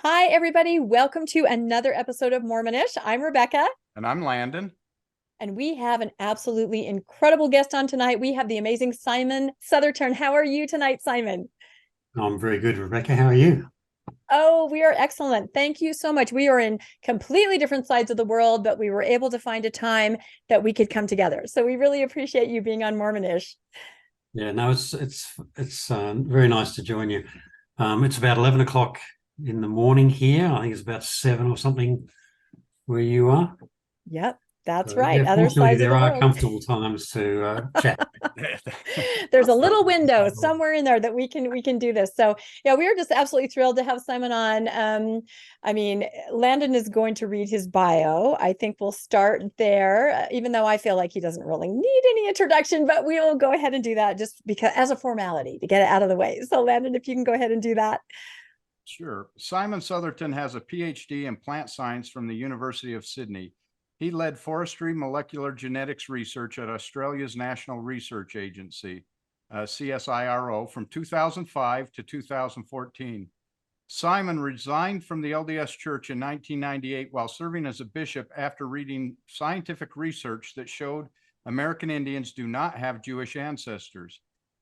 Hi, everybody. Welcome to another episode of Mormonish. I'm Rebecca. And I'm Landon. And we have an absolutely incredible guest on tonight. We have the amazing Simon Southerton. How are you tonight, Simon? I'm very good, Rebecca. How are you? Oh, we are excellent. Thank you so much. We are in completely different sides of the world, but we were able to find a time that we could come together. So we really appreciate you being on Mormonish. Yeah, no, it's very nice to join you. It's about 11 o'clock in the morning here. I think it's about 7 or something where you are. Yep. That's So, right. yeah, Other fortunately, sides of there the are world. comfortable times to chat. There's a little window somewhere in there that we can do this. So yeah, we are just absolutely thrilled to have Simon on. I mean, Landon is going to read his bio. I think we'll start there, even though I feel like he doesn't really need any introduction, but we will go ahead and do that just because as a formality to get it out of the way. So Landon, if you can go ahead and do that. Sure. Simon Southerton has a PhD in plant science from the University of Sydney. He led forestry molecular genetics research at Australia's National Research Agency, CSIRO, from 2005 to 2014. Simon resigned from the LDS Church in 1998 while serving as a bishop after reading scientific research that showed American Indians do not have Jewish ancestors.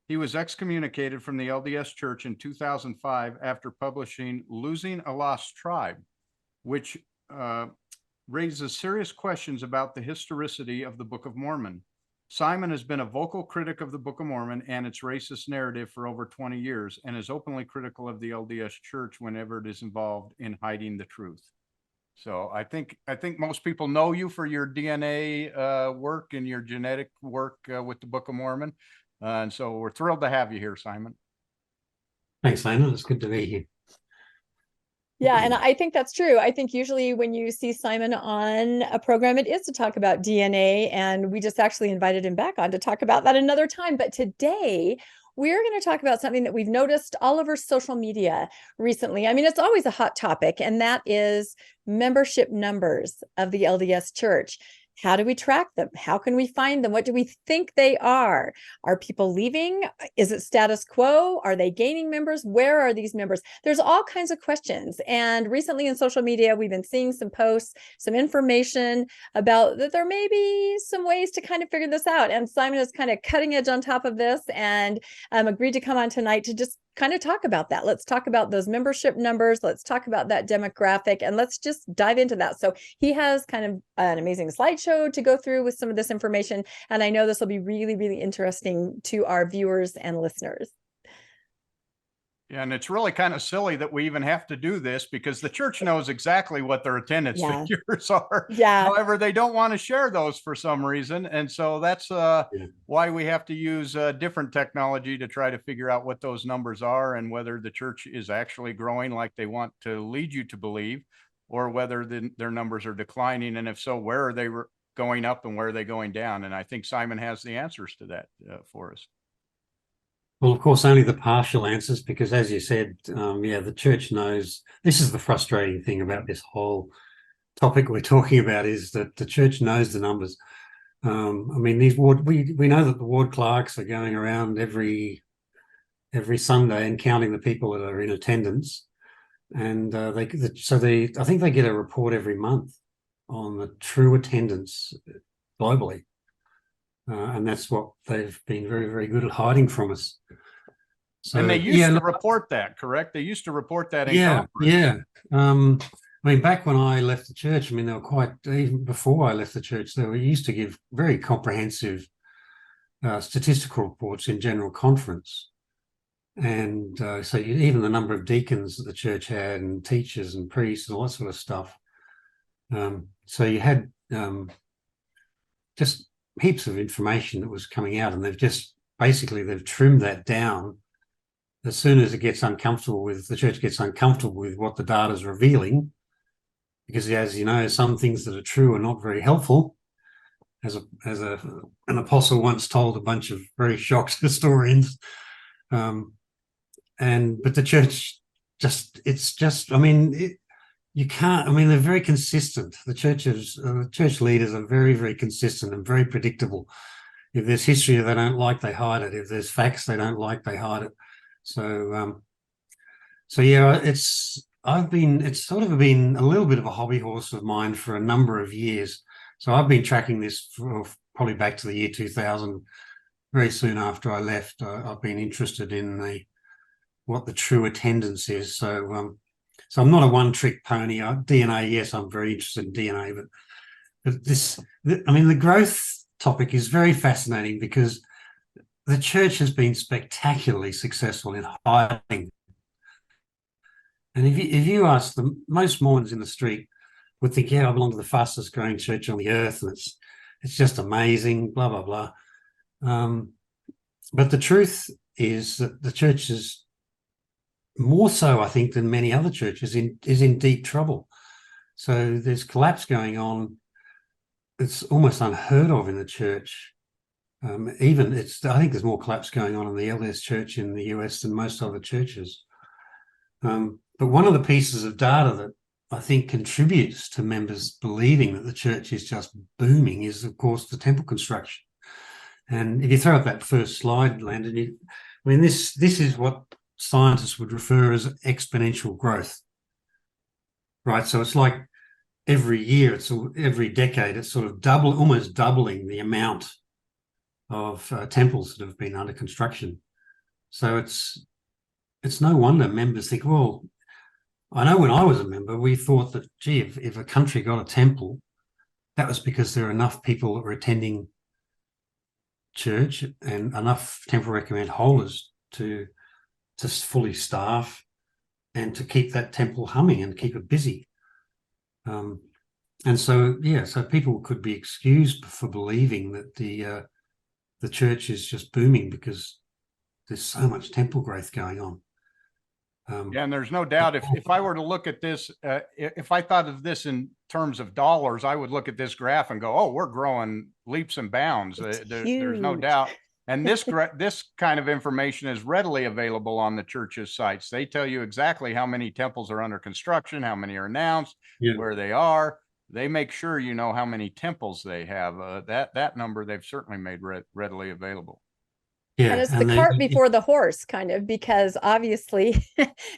He was excommunicated from the LDS Church in 2005 after publishing Losing a Lost Tribe, which raises serious questions about the historicity of the Book of Mormon. Simon has been a vocal critic of the Book of Mormon and its racist narrative for over 20 years and is openly critical of the LDS Church whenever it is involved in hiding the truth. So I think most people know you for your DNA work and your genetic work with the Book of Mormon. And so we're thrilled to have you here, Simon. Thanks, Landon. It's good to be here. Yeah, and I think that's true. I think usually when you see Simon on a program, it is to talk about DNA, and we just actually invited him back on to talk about that another time. But today, we're going to talk about something that we've noticed all over social media recently. I mean, it's always a hot topic, and that is membership numbers of the LDS Church. How do we track them? How can we find them? What do we think they are? Are people leaving? Is it status quo? Are they gaining members? Where are these members? There's all kinds of questions. And recently in social media, we've been seeing some posts, some information about that there may be some ways to kind of figure this out. And Simon is kind of cutting edge on top of this and agreed to come on tonight to just kind of talk about that. Let's talk about those membership numbers. Let's talk about that demographic, and let's just dive into that. So he has kind of an amazing slideshow to go through with some of this information. And I know this will be really, really interesting to our viewers and listeners. Yeah, and it's really kind of silly that we even have to do this because the church knows exactly what their attendance figures are. Yeah. However, they don't want to share those for some reason. And so that's why we have to use different technology to try to figure out what those numbers are and whether the church is actually growing like they want to lead you to believe, or whether their numbers are declining. And if so, where are they going up and where are they going down? And I think Simon has the answers to that for us. Well, of course, only the partial answers, because as you said, the church knows. This is the frustrating thing about this whole topic we're talking about, is that the church knows the numbers. I mean, we know that the ward clerks are going around every Sunday and counting the people that are in attendance, and I think they get a report every month on the true attendance globally. And that's what they've been very, very good at hiding from us. So, and they used to report that, correct? They used to report that in conference. Yeah. I mean, back when I left the church, I mean, they were even before I left the church, they used to give very comprehensive statistical reports in general conference. And so even the number of deacons that the church had, and teachers and priests and all that sort of stuff. So you had just heaps of information that was coming out, and they've trimmed that down as soon as the church gets uncomfortable with what the data is revealing, because as you know, some things that are true are not very helpful. As an apostle once told a bunch of very shocked historians, but the church you can't. I mean, they're very consistent. The church leaders are very, very consistent and very predictable. If there's history they don't like, they hide it. If there's facts they don't like, they hide it. So yeah, it's sort of been a little bit of a hobby horse of mine for a number of years. So I've been tracking this for probably back to the year 2000. Very soon after I left, I've been interested in what the true attendance is. So I'm not a one-trick pony. DNA, yes, I'm very interested in DNA, but the growth topic is very fascinating because the church has been spectacularly successful in hiding. And if you ask them, most Mormons in the street would think, yeah, I belong to the fastest growing church on the earth, and it's just amazing, blah, blah, blah. But the truth is that the church is more so, I think, than many other churches is in deep trouble. So there's collapse going on. It's almost unheard of in the church. I think there's more collapse going on in the LDS church in the US than most other churches. But one of the pieces of data that I think contributes to members believing that the church is just booming is, of course, the temple construction. And if you throw up that first slide, Landon, this is what scientists would refer as exponential growth, right? So it's like every year, every decade, it's sort of almost doubling the amount of temples that have been under construction. So it's no wonder members think, well, I know when I was a member, we thought that, gee, if a country got a temple, that was because there are enough people that were attending church and enough temple recommend holders to fully staff and to keep that temple humming and keep it busy. And so people could be excused for believing that the church is just booming because there's so much temple growth going on. And there's no doubt if I were to look at this, if I thought of this in terms of dollars, I would look at this graph and go, oh, we're growing leaps and bounds. There's no doubt. And this kind of information is readily available on the church's sites. They tell you exactly how many temples are under construction, how many are announced, where they are. They make sure you know how many temples they have. That number they've certainly made readily available. Yeah, and it's the cart before the horse, kind of, because obviously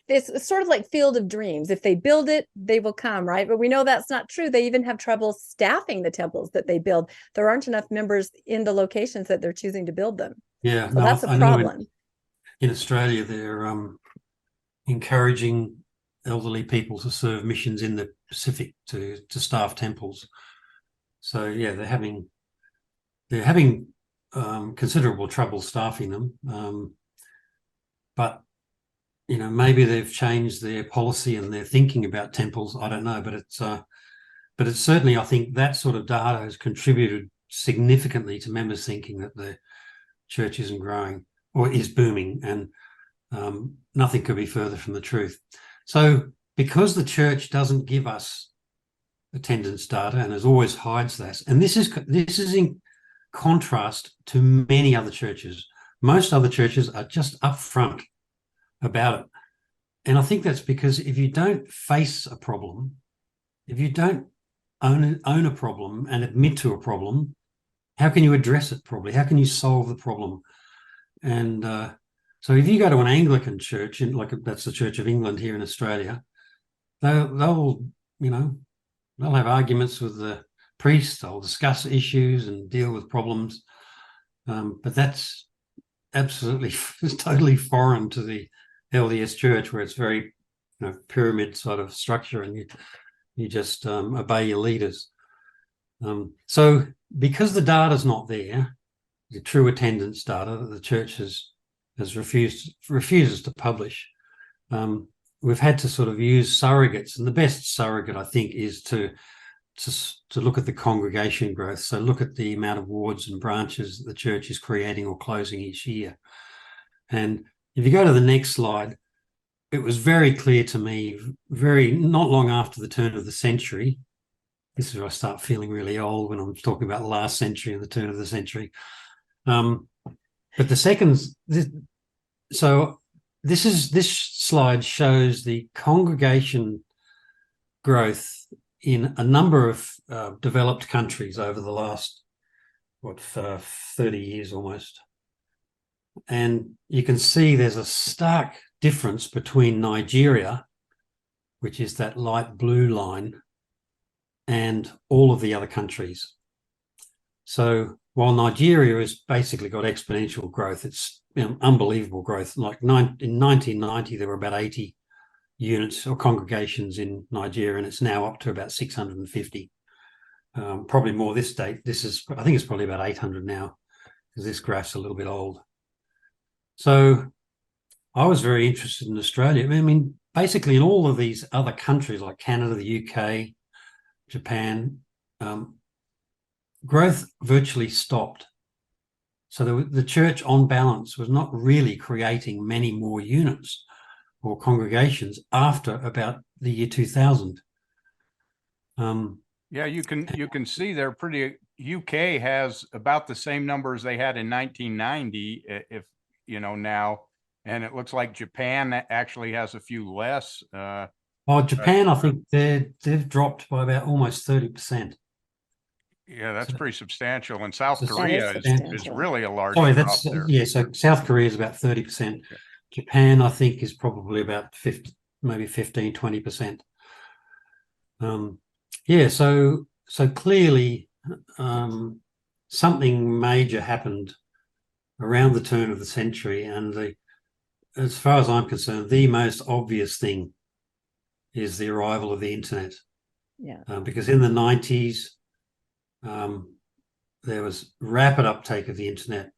it's sort of like Field of Dreams. If they build it, they will come, right? But we know that's not true. They even have trouble staffing the temples that they build. There aren't enough members in the locations that they're choosing to build them. Yeah, so that's a problem. In Australia, they're encouraging elderly people to serve missions in the Pacific to staff temples. So yeah, they're having considerable trouble staffing them, but maybe they've changed their policy and their thinking about temples. I don't know, but it's certainly, I think that sort of data has contributed significantly to members thinking that the church isn't growing or is booming, and nothing could be further from the truth. So because the church doesn't give us attendance data and as always hides that, and this is in contrast to many other churches. Most other churches are just upfront about it. And I think that's because if you don't face a problem, if you don't own a problem and admit to a problem, how can you address it properly? How can you solve the problem? And so if you go to an Anglican church, that's the Church of England here in Australia, they'll have arguments with the priests, they'll discuss issues and deal with problems, but that's absolutely totally foreign to the LDS church, where it's very pyramid sort of structure, and you just obey your leaders. So because the data's not there, the true attendance data that the church has refuses to publish, we've had to sort of use surrogates, and the best surrogate, I think, is to look at the congregation growth. So look at the amount of wards and branches that the church is creating or closing each year. And if you go to the next slide, it was very clear to me, not long after the turn of the century. This is where I start feeling really old when I'm talking about the last century and the turn of the century. But this slide shows the congregation growth in a number of developed countries over the last 30 years almost. And you can see there's a stark difference between Nigeria, which is that light blue line, and all of the other countries. So while Nigeria has basically got exponential growth, it's unbelievable growth. Like in 1990, there were about 80 units or congregations in Nigeria, and it's now up to about 650. Probably more this date. I think it's probably about 800 now, because this graph's a little bit old. So I was very interested in Australia. I mean, basically in all of these other countries like Canada, the UK, Japan, growth virtually stopped. So the church on balance was not really creating many more units or congregations after about the year 2000. Yeah, you can see they're pretty. UK has about the same numbers they had in 1990, if you know now, and it looks like Japan actually has a few less. Japan, I think they've dropped by about almost 30%. Yeah, that's pretty substantial. And South That is Korea is substantial. really a large Sorry, drop that's there. yeah. So South Korea is about 30%. Okay. Japan, I think, is probably about 50, maybe 15, 20%. Yeah, so clearly something major happened around the turn of the century, and as far as I'm concerned, the most obvious thing is the arrival of the internet. Yeah. Because in the 90s, there was rapid uptake of the internet,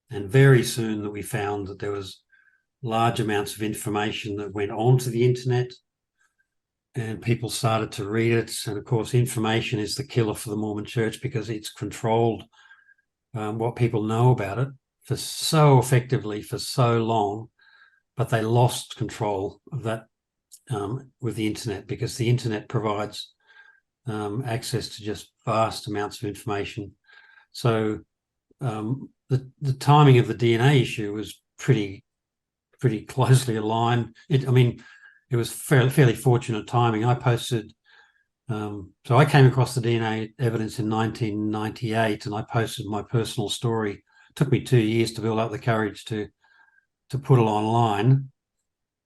and very soon that we found that there was large amounts of information that went onto the internet, and people started to read it. And of course, information is the killer for the Mormon Church, because it's controlled what people know about it for so effectively for so long, but they lost control of that with the internet, because the internet provides access to just vast amounts of information. So the timing of the DNA issue was pretty closely aligned. It was fairly fortunate timing. I posted, so I came across the DNA evidence in 1998, and I posted my personal story. It took me 2 years to build up the courage to put it online.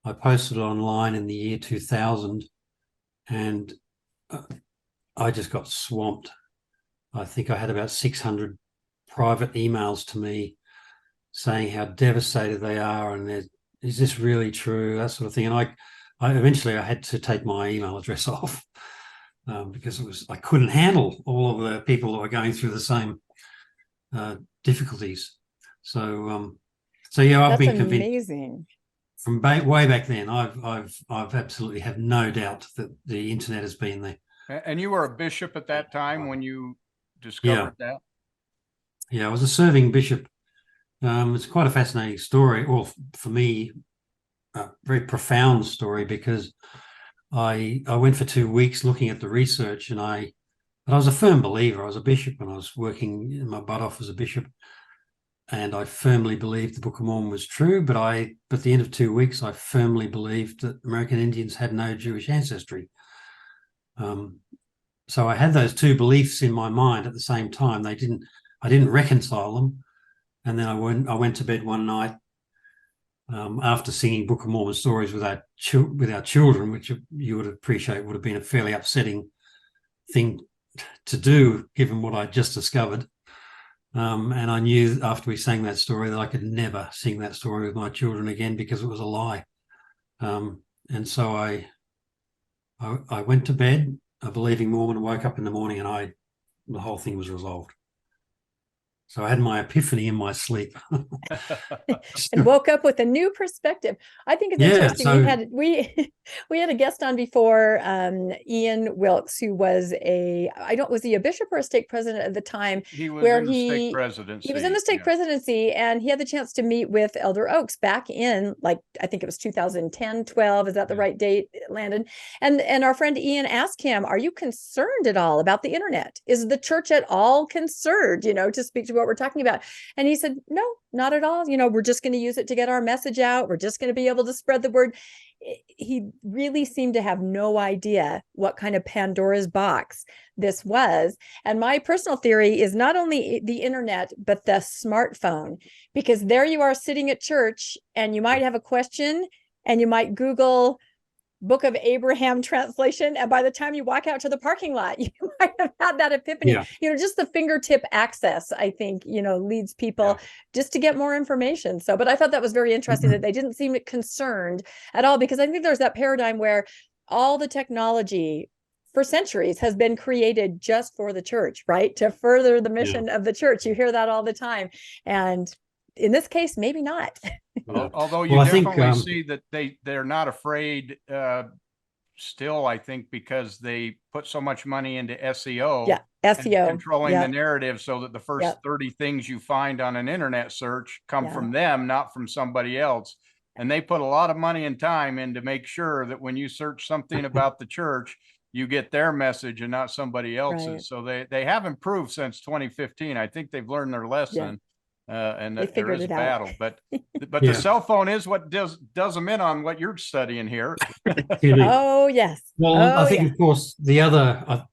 I posted it online in the year 2000, and I just got swamped. I think I had about 600 private emails to me saying how devastated they are, and is this really true, that sort of thing. And I eventually had to take my email address off because I couldn't handle all of the people that were going through the same difficulties. So yeah, I've been convinced. Amazing. From way back then, I've absolutely have no doubt that the internet has been there. And you were a bishop at that time when you discovered that? Yeah, I was a serving bishop. It's quite a fascinating story, or for me, a very profound story, because I went for 2 weeks looking at the research, but I was a firm believer. I was a bishop, and I was working in my butt off as a bishop, and I firmly believed the Book of Mormon was true. But at the end of 2 weeks, I firmly believed that American Indians had no Jewish ancestry. So I had those two beliefs in my mind at the same time. I didn't reconcile them. And then I went to bed one night after singing Book of Mormon stories with our children, which you would appreciate would have been a fairly upsetting thing to do, given what I just discovered. And I knew after we sang that story that I could never sing that story with my children again, because it was a lie. And so I went to bed, a believing Mormon, and woke up in the morning, and the whole thing was resolved. So I had my epiphany in my sleep. And woke up with a new perspective. I think it's interesting. So, we had a guest on before, Ian Wilkes, who was was he a bishop or a stake president at the time? He was in the stake presidency. He was in the stake presidency, and he had the chance to meet with Elder Oaks back in, like, I think it was 2010, 12. Is that the right date, Landon? And our friend Ian asked him, "Are you concerned at all about the internet? Is the church at all concerned, to speak to what we're talking about?" And he said, "No, not at all. We're just going to use it to get our message out. We're just going to be able to spread the word." He really seemed to have no idea what kind of Pandora's box this was. And my personal theory is not only the internet, but the smartphone, because there you are sitting at church, and you might have a question, and you might Google Book of Abraham translation. And by the time you walk out to the parking lot, you might have had that epiphany. Yeah. Just the fingertip access, I think, leads people just to get more information. So, but I thought that was very interesting that they didn't seem concerned at all, because I think there's that paradigm where all the technology for centuries has been created just for the church, right? To further the mission of the church. You hear that all the time. And in this case, maybe not. Although you definitely see that they're not afraid still, I think, because they put so much money into SEO. Yeah, SEO. Controlling the narrative so that the first 30 things you find on an internet search come from them, not from somebody else. And they put a lot of money and time in to make sure that when you search something about the church, you get their message and not somebody else's. Right. So they have improved since 2015. I think they've learned their lesson. And there is a battle, but the cell phone is what does them in on what you're studying here. Oh, yes. Well, I think, of course, the other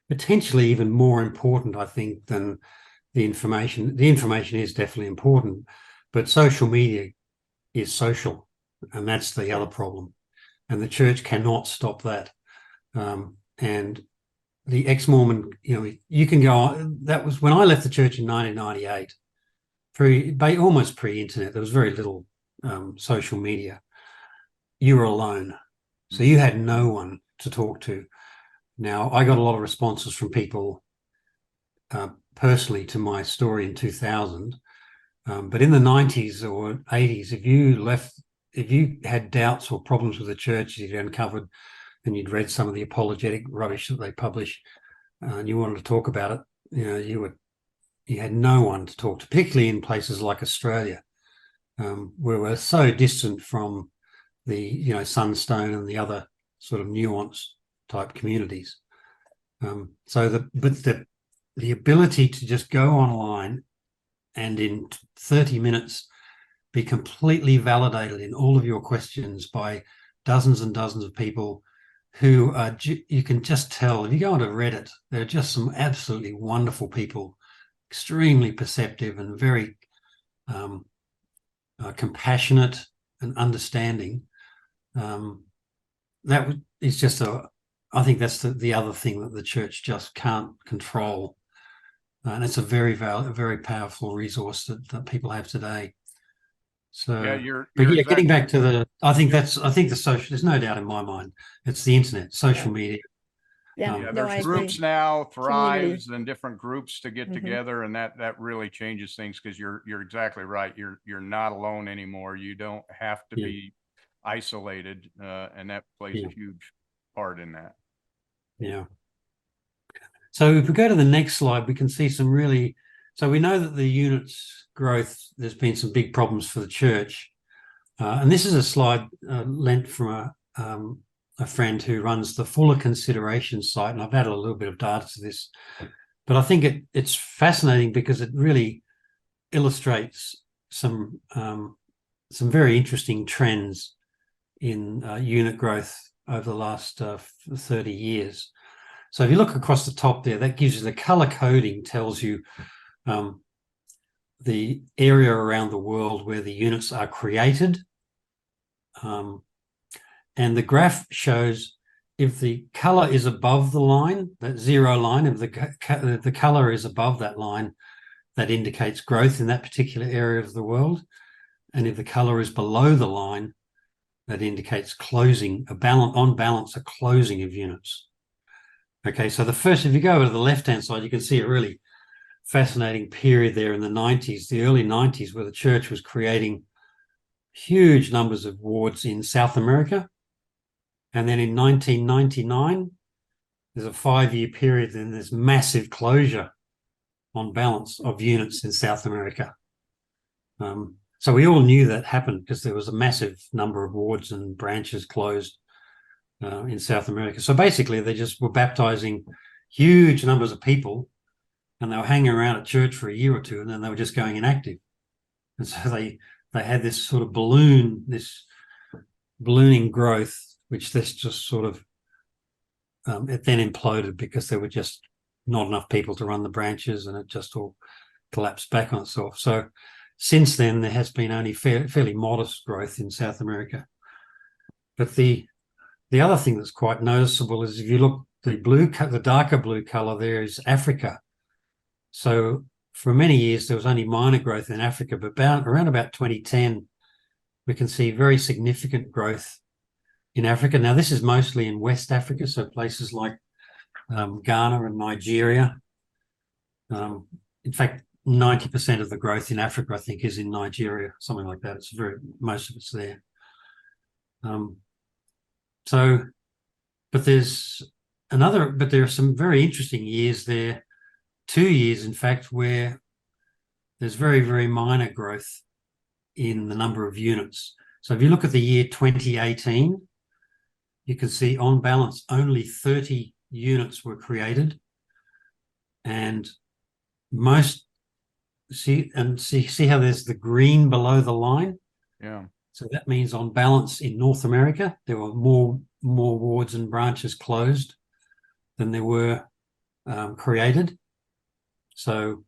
potentially even more important, I think, than the information is definitely important, but social media is social, and that's the other problem. And the church cannot stop that. And the ex-Mormon, you can go on. That was when I left the church in 1998, almost pre-internet. There was very little social media. You were alone, so you had no one to talk to. Now, I got a lot of responses from people personally to my story in 2000, but in the 90s or 80s, if you had doubts or problems with the church you'd uncovered, and you'd read some of the apologetic rubbish that they publish, and you wanted to talk about it, you had no one to talk to, particularly in places like Australia, where we're so distant from the Sunstone and the other sort of nuanced type communities. But the ability to just go online and in 30 minutes be completely validated in all of your questions by dozens and dozens of people who are, you can just tell, if you go onto Reddit, there are just some absolutely wonderful people, extremely perceptive and very compassionate and understanding. That is just I think that's the other thing that the church just can't control. And it's a very powerful resource that people have today. So you're getting back to I think the social, there's no doubt in my mind, it's the internet, social media. There's groups now, Thrives, and different groups to get together, and that really changes things, because you're exactly right. You're not alone anymore. You don't have to be isolated, and that plays a huge part in that. Yeah. So if we go to the next slide, we can see some really. So we know that the units growth, there's been some big problems for the church, and this is a slide lent from a friend who runs the Fuller Consideration site, and I've added a little bit of data to this, but I think it's fascinating because it really illustrates some very interesting trends in unit growth over the last 30 years. So if you look across the top there, that gives you the color coding, tells you the area around the world where the units are created. And the graph shows if the color is above the line, that zero line, if the color is above that line, that indicates growth in that particular area of the world. And if the color is below the line, that indicates closing, on balance, a closing of units. Okay, so if you go to the left-hand side, you can see a really fascinating period there in the 90s, the early 90s, where the church was creating huge numbers of wards in South America. And then in 1999, there's a 5-year period, and there's massive closure on balance of units in South America. So we all knew that happened because there was a massive number of wards and branches closed in South America. So basically, they just were baptizing huge numbers of people, and they were hanging around at church for a year or two, and then they were just going inactive. And so they had this sort of ballooning growth, which this just sort of it then imploded because there were just not enough people to run the branches, and it just all collapsed back on itself. So since then, there has been only fairly modest growth in South America. But the the other thing that's quite noticeable is if you look, the darker blue color there is Africa. So for many years, there was only minor growth in Africa, but around about 2010, we can see very significant growth in Africa. Now, this is mostly in West Africa, so places like Ghana and Nigeria. In fact, 90% of the growth in Africa, I think, is in Nigeria, something like that. Most of it's there. But there are some very interesting years there, 2 years, in fact, where there's very, very minor growth in the number of units. So if you look at the year 2018, you can see on balance, only 30 units were created. And see how there's the green below the line? Yeah. So that means on balance in North America, there were more wards and branches closed than there were created. So,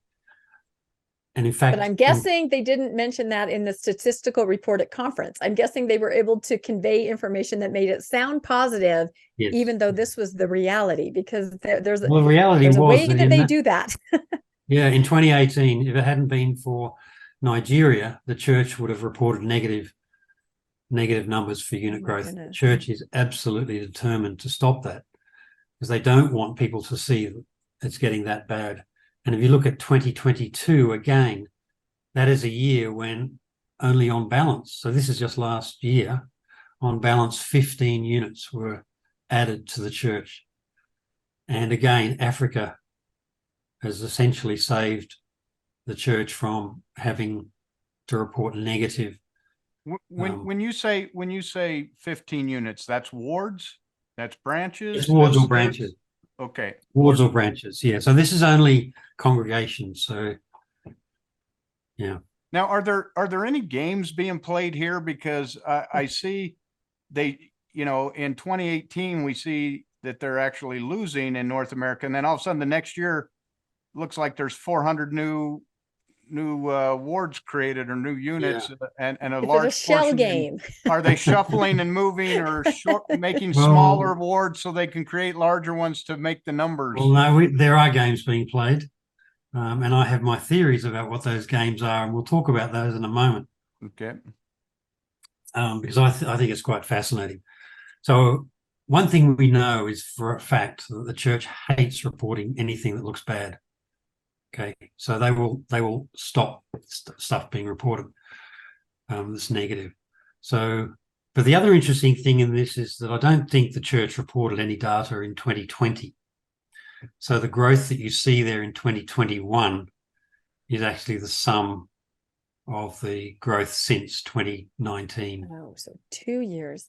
and in fact, but I'm guessing they didn't mention that in the statistical report at conference. I'm guessing they were able to convey information that made it sound positive, yes, even though this was the reality, because there's the reality a was way that they do that. Yeah, in 2018, if it hadn't been for Nigeria, the church would have reported negative numbers for unit growth. The church is absolutely determined to stop that because they don't want people to see it's getting that bad. And if you look at 2022 again, that is a year when only on balance, so this is just last year, on balance 15 units were added to the church. And again, Africa has essentially saved the church from having to report negative. When you say 15 units, that's wards, that's branches. It's wards or branches. Okay, wards or branches. Yeah. So this is only congregations. So yeah. Now, are there any games being played here? Because I see in 2018 we see that they're actually losing in North America, and then all of a sudden the next year looks like there's 400 new wards created or new units, and a large shell game. Are they shuffling and moving or making smaller wards so they can create larger ones to make the numbers? Well, no, there are games being played, and I have my theories about what those games are, and we'll talk about those in a moment. Okay. Because I think it's quite fascinating. So one thing we know is for a fact that the church hates reporting anything that looks bad. Okay, so they will stop stuff being reported that's negative. So, but the other interesting thing in this is that I don't think the church reported any data in 2020. So the growth that you see there in 2021 is actually the sum of the growth since 2019. Oh, so 2 years.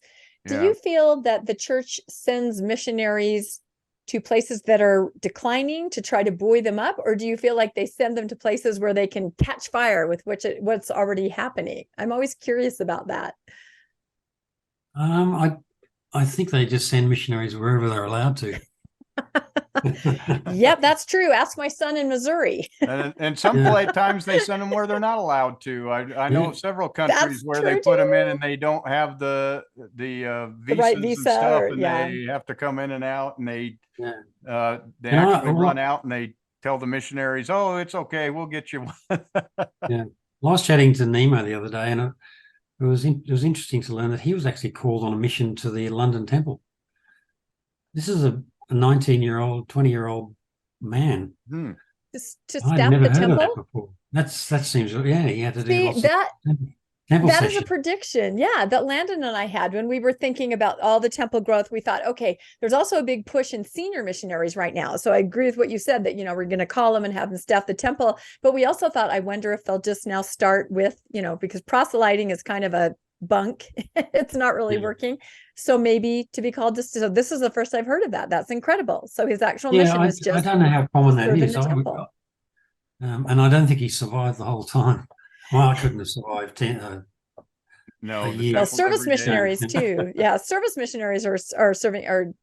Yeah. Do you feel that the church sends missionaries to places that are declining to try to buoy them up, or do you feel like they send them to places where they can catch fire with what's already happening? I'm always curious about that. I think they just send missionaries wherever they're allowed to. Yep, that's true. Ask my son in Missouri. And some times they send them where they're not allowed to. I know seveol countries where they put them in and they don't have the visas right and stuff, and they have to come in and out, and they actually run out and they tell the missionaries, "Oh, it's okay, we'll get you one." Yeah, well, I was chatting to Nemo the other day, and it was interesting to learn that he was actually called on a mission to the London Temple. This is a 19-year-old, 20-year-old man. To staff the temple. That seems, he had to do lots of that is a prediction, that Landon and I had when we were thinking about all the temple growth. We thought, okay, there's also a big push in senior missionaries right now. So I agree with what you said that, we're going to call them and have them staff the temple. But we also thought, I wonder if they'll just now start with, because proselyting is kind of a bunk. It's not really working. So maybe to be called so this is the first I've heard of that. That's incredible. So his actual mission is just, I don't know how common that is. And I don't think he survived the whole time. Well, I couldn't have survived no. Well, service missionaries too. Yeah, service missionaries are serving,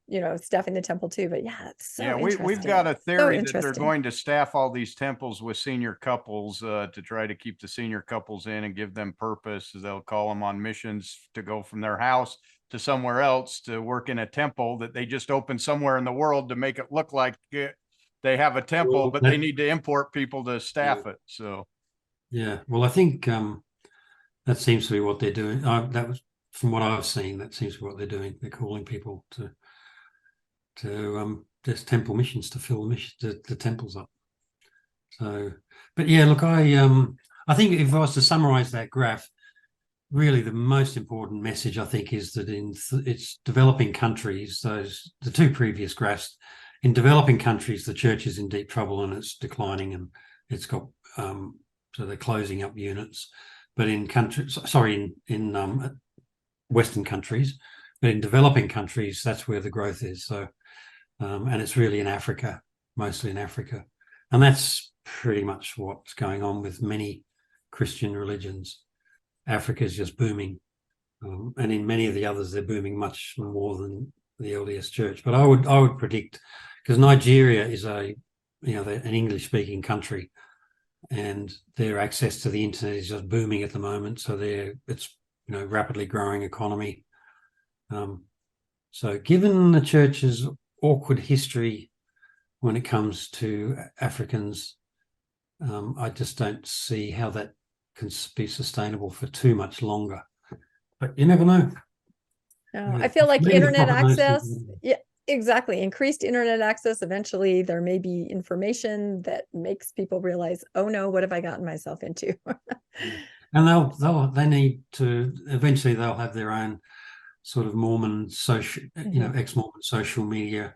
staffing the temple too. But it's so interesting. We've got a theory that they're going to staff all these temples with senior couples to try to keep the senior couples in and give them purpose. They'll call them on missions to go from their house to somewhere else to work in a temple that they just opened somewhere in the world to make it look like they have a temple, Well, but they need to import people to staff it. So, yeah. Well, I think that seems to be what they're doing. That was from what I've seen. That seems to be what they're doing. They're calling people to just temple missions to fill the temples up. So, but yeah, look, I think if I was to summarize that graph, really the most important message I think is that in it's developing countries, the two previous graphs, in developing countries, the church is in deep trouble and it's declining, and it's got so they're closing up units. But in countries, sorry, in Western countries, but in developing countries, that's where the growth is. So, and it's really in Africa, mostly in Africa, and that's pretty much what's going on with many Christian religions. Africa is just booming, and in many of the others, they're booming much more than the LDS Church. But I would predict, because Nigeria is an English-speaking country, and their access to the internet is just booming at the moment. So it's rapidly growing economy. So given the church's awkward history when it comes to Africans, I just don't see how that can be sustainable for too much longer. But you never know. No, I feel like Maybe the internet prophet knows access, something. yeah, exactly. Increased internet access, eventually there may be information that makes people realize, oh no, what have I gotten myself into? And they need to eventually they'll have their own sort of Mormon social, ex-Mormon social media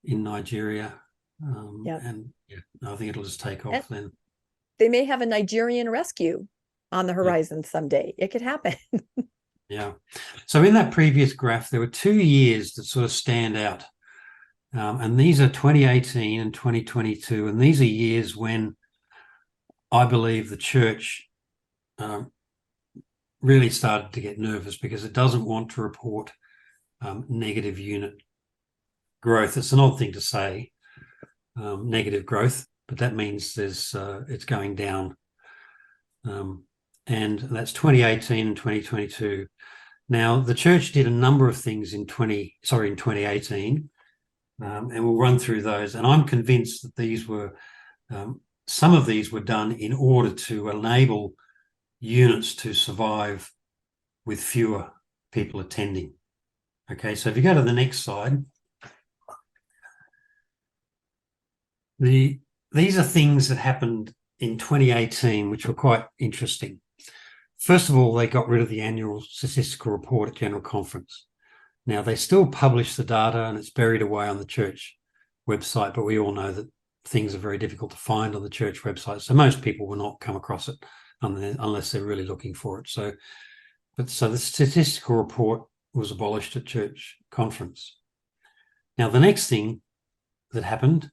in Nigeria. And yeah, I think it'll just take off then. They may have a Nigerian rescue on the horizon someday. It could happen. Yeah. So in that previous graph, there were 2 years that sort of stand out. And these are 2018 and 2022. And these are years when I believe the church really started to get nervous because it doesn't want to report negative unit growth. It's an odd thing to say, negative growth, but that means it's going down. And that's 2018 and 2022. Now, the church did a number of things in 2018, and we'll run through those. And I'm convinced that these were, some of these were done in order to enable units to survive with fewer people attending. Okay, so if you go to the next slide, these are things that happened in 2018, which were quite interesting. First of all, they got rid of the annual statistical report at General Conference. Now, they still publish the data and it's buried away on the church website, but we all know that things are very difficult to find on the church website. So most people will not come across it unless they're really looking for it. So the statistical report was abolished at church conference. Now, the next thing that happened,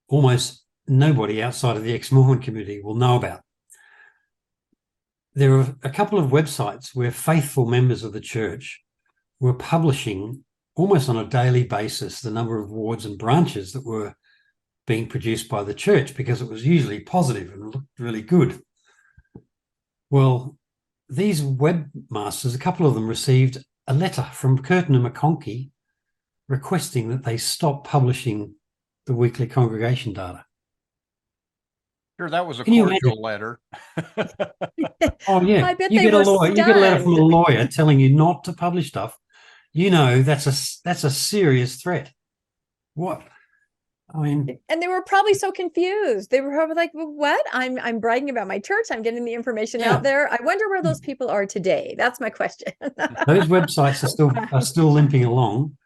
almost nobody outside of the ex-Mormon community will know about. There are a couple of websites where faithful members of the church were publishing almost on a daily basis the number of wards and branches that were being produced by the church, because it was usually positive and looked really good. Well, these webmasters, a couple of them received a letter from Curtin and McConkie requesting that they stop publishing the weekly congregation data. sure, that was a cordial letter. Oh yeah, I bet you they get a were lawyer. You get a letter from a stunned. lawyer telling you not to publish stuff. That's a serious threat. What? I mean, and they were probably so confused. They were probably like, well, what? I'm bragging about my church. I'm getting the information out there. I wonder where those people are today. That's my question. Those websites are still limping along.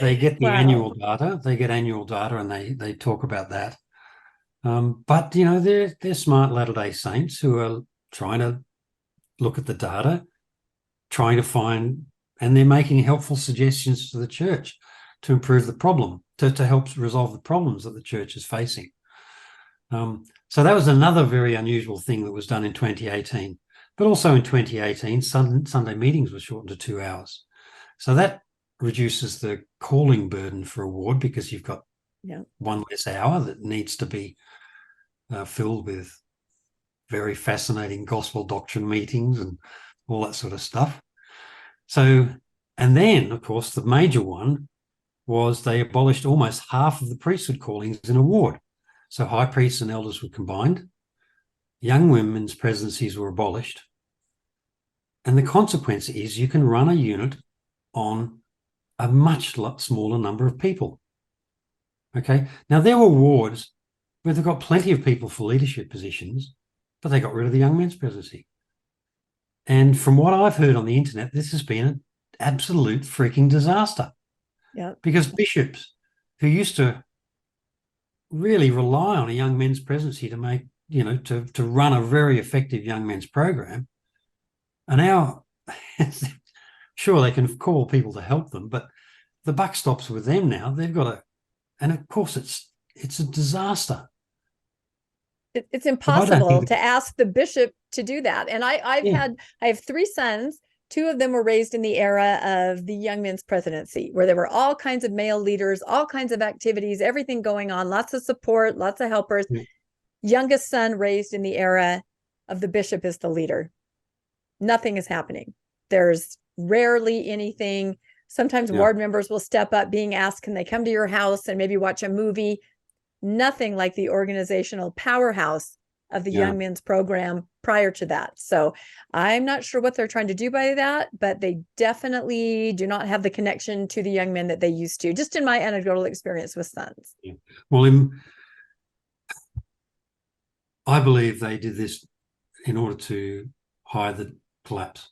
They get the annual data. They get annual data, and they talk about that. But they're smart Latter-day Saints who are trying to look at the data, trying to find, and they're making helpful suggestions to the church to improve the problem, to help resolve the problems that the church is facing. So that was another very unusual thing that was done in 2018. But also in 2018, Sunday meetings were shortened to 2 hours. So that reduces the calling burden for a ward, because you've got one less hour that needs to be filled with very fascinating gospel doctrine meetings and all that sort of stuff. So And then, of course, the major one was they abolished almost half of the priesthood callings in a ward. So high priests and elders were combined. Young women's presidencies were abolished. And the consequence is you can run a unit on a much smaller number of people. Okay. Now, there were wards where they've got plenty of people for leadership positions, but they got rid of the young men's presidency. And from what I've heard on the internet, this has been an absolute freaking disaster. Yeah. Because bishops who used to really rely on a young men's presidency to make, to run a very effective young men's program are now, sure, they can call people to help them, but the buck stops with them now. They've got to, and of course it's a disaster. It's impossible to ask the bishop to do that. And I have 3 sons. 2 of them were raised in the era of the young men's presidency, where there were all kinds of male leaders, all kinds of activities, everything going on, lots of support, lots of helpers. Yeah. Youngest son raised in the era of the bishop as the leader. Nothing is happening. There's rarely anything. Sometimes ward members will step up being asked, can they come to your house and maybe watch a movie? Nothing like the organizational powerhouse of the young men's program prior to that. So I'm not sure what they're trying to do by that, but they definitely do not have the connection to the young men that they used to, just in my anecdotal experience with sons. Yeah. Well, I believe they did this in order to hide the collapse.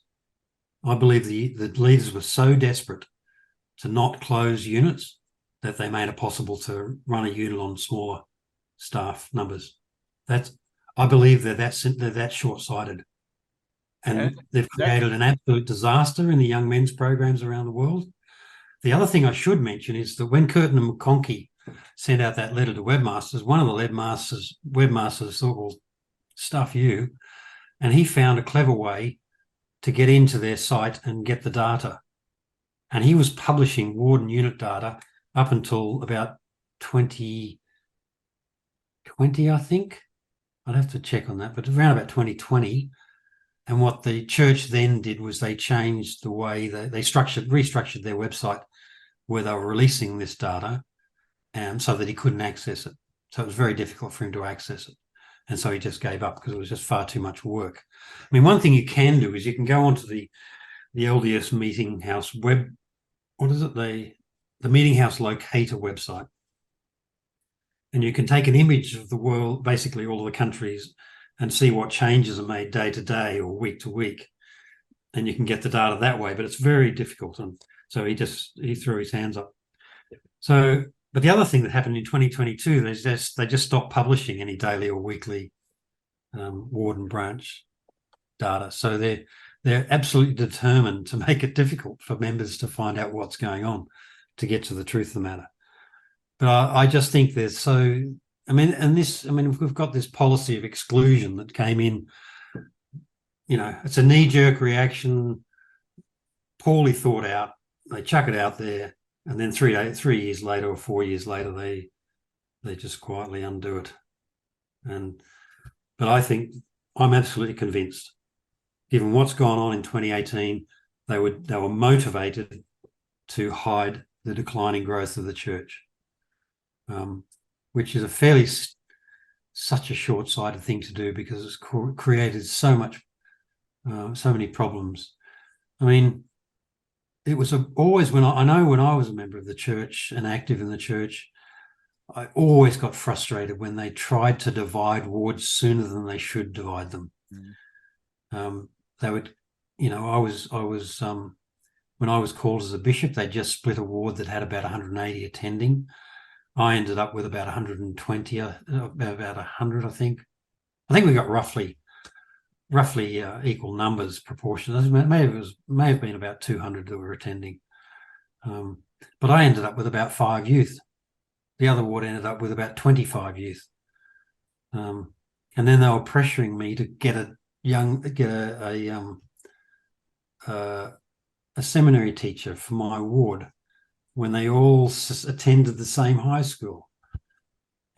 I believe the leaders were so desperate to not close units that they made it possible to run a unit on smaller staff numbers. I believe they're that short-sighted. And they've created an absolute disaster in the young men's programs around the world. The other thing I should mention is that when Curtin and McConkie sent out that letter to webmasters, one of the webmasters thought, well, stuff you. And he found a clever way to get into their site and get the data. And he was publishing ward and unit data up until about 2020, I think. I'd have to check on that, but around about 2020. And what the church then did was they changed the way they restructured their website where they were releasing this data, and so that he couldn't access it. So it was very difficult for him to access it. And so he just gave up because it was just far too much work. I mean, one thing you can do is you can go onto the LDS Meeting House the Meeting House Locator website. And you can take an image of the world, basically all of the countries, and see what changes are made day to day or week to week. And you can get the data that way, but it's very difficult. And so he threw his hands up. So, but the other thing that happened in 2022, they just stopped publishing any daily or weekly ward and branch data. So they're absolutely determined to make it difficult for members to find out what's going on, to get to the truth of the matter. But I just think we've got this policy of exclusion that came in, it's a knee-jerk reaction, poorly thought out. They chuck it out there, and then 3 years later or 4 years later, they just quietly undo it. But I think I'm absolutely convinced, given what's gone on in 2018, they were motivated to hide the declining growth of the church. Which is such a short-sighted thing to do, because it's created so many problems. I mean, it was always when I was a member of the church and active in the church, I always got frustrated when they tried to divide wards sooner than they should divide them. Mm-hmm. They would, I was when I was called as a bishop, they just split a ward that had about 180 attending. I ended up with about 120, about 100, I think. I think we got roughly equal numbers, proportions. It may have been about 200 that were attending. But I ended up with about 5 youth. The other ward ended up with about 25 youth. And then they were pressuring me to get a seminary teacher for my ward when they all attended the same high school.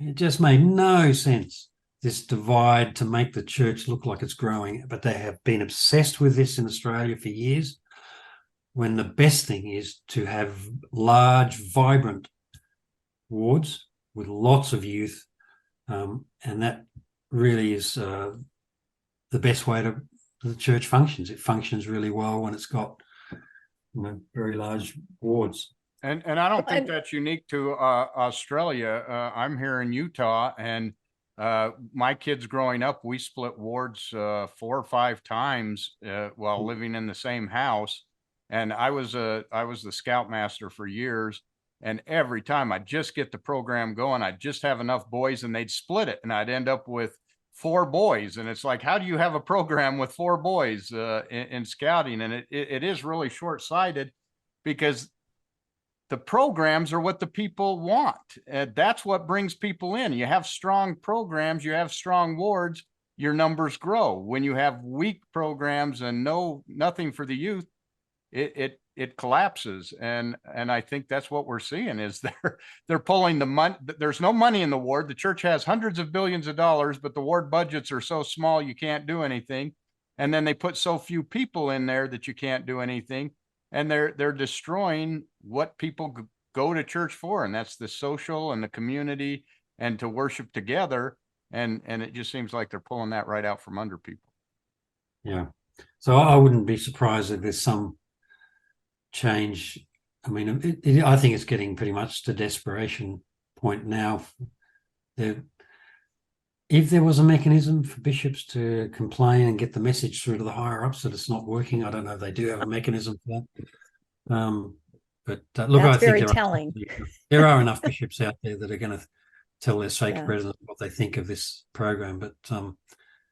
It just made no sense, this divide to make the church look like it's growing. But they have been obsessed with this in Australia for years. when the best thing is to have large, vibrant wards with lots of youth, and that really is the best way to the church functions. It functions really well when it's got, you know, very large wards. And I don't think that's unique to Australia. I'm here in Utah, and my kids growing up, we split wards 4 or 5 times while living in the same house. And I was the scoutmaster for years. And every time I'd just get the program going, I'd just have enough boys and they'd split it. And I'd end up with 4 boys. And it's like, how do you have a program with 4 boys in scouting? And it is really short-sighted, because the programs are what the people want. And that's what brings people in. You have strong programs, you have strong wards, your numbers grow. When you have weak programs and nothing for the youth, it collapses. And I think that's what we're seeing is they're pulling the money. There's no money in the ward. The church has hundreds of billions of dollars, but the ward budgets are so small you can't do anything. And then they put so few people in there that you can't do anything. And they're destroying what people go to church for, and that's the social and the community and to worship together. And it just seems like they're pulling that right out from under people. Yeah. So I wouldn't be surprised if there's some change. I mean, I think it's getting pretty much to desperation point now. If there was a mechanism for bishops to complain and get the message through to the higher ups that it's not working, I don't know if they do have a mechanism for that. But look, That's I think very telling. there are enough bishops out there that are going to tell their stake Yeah. president what they think of this program. But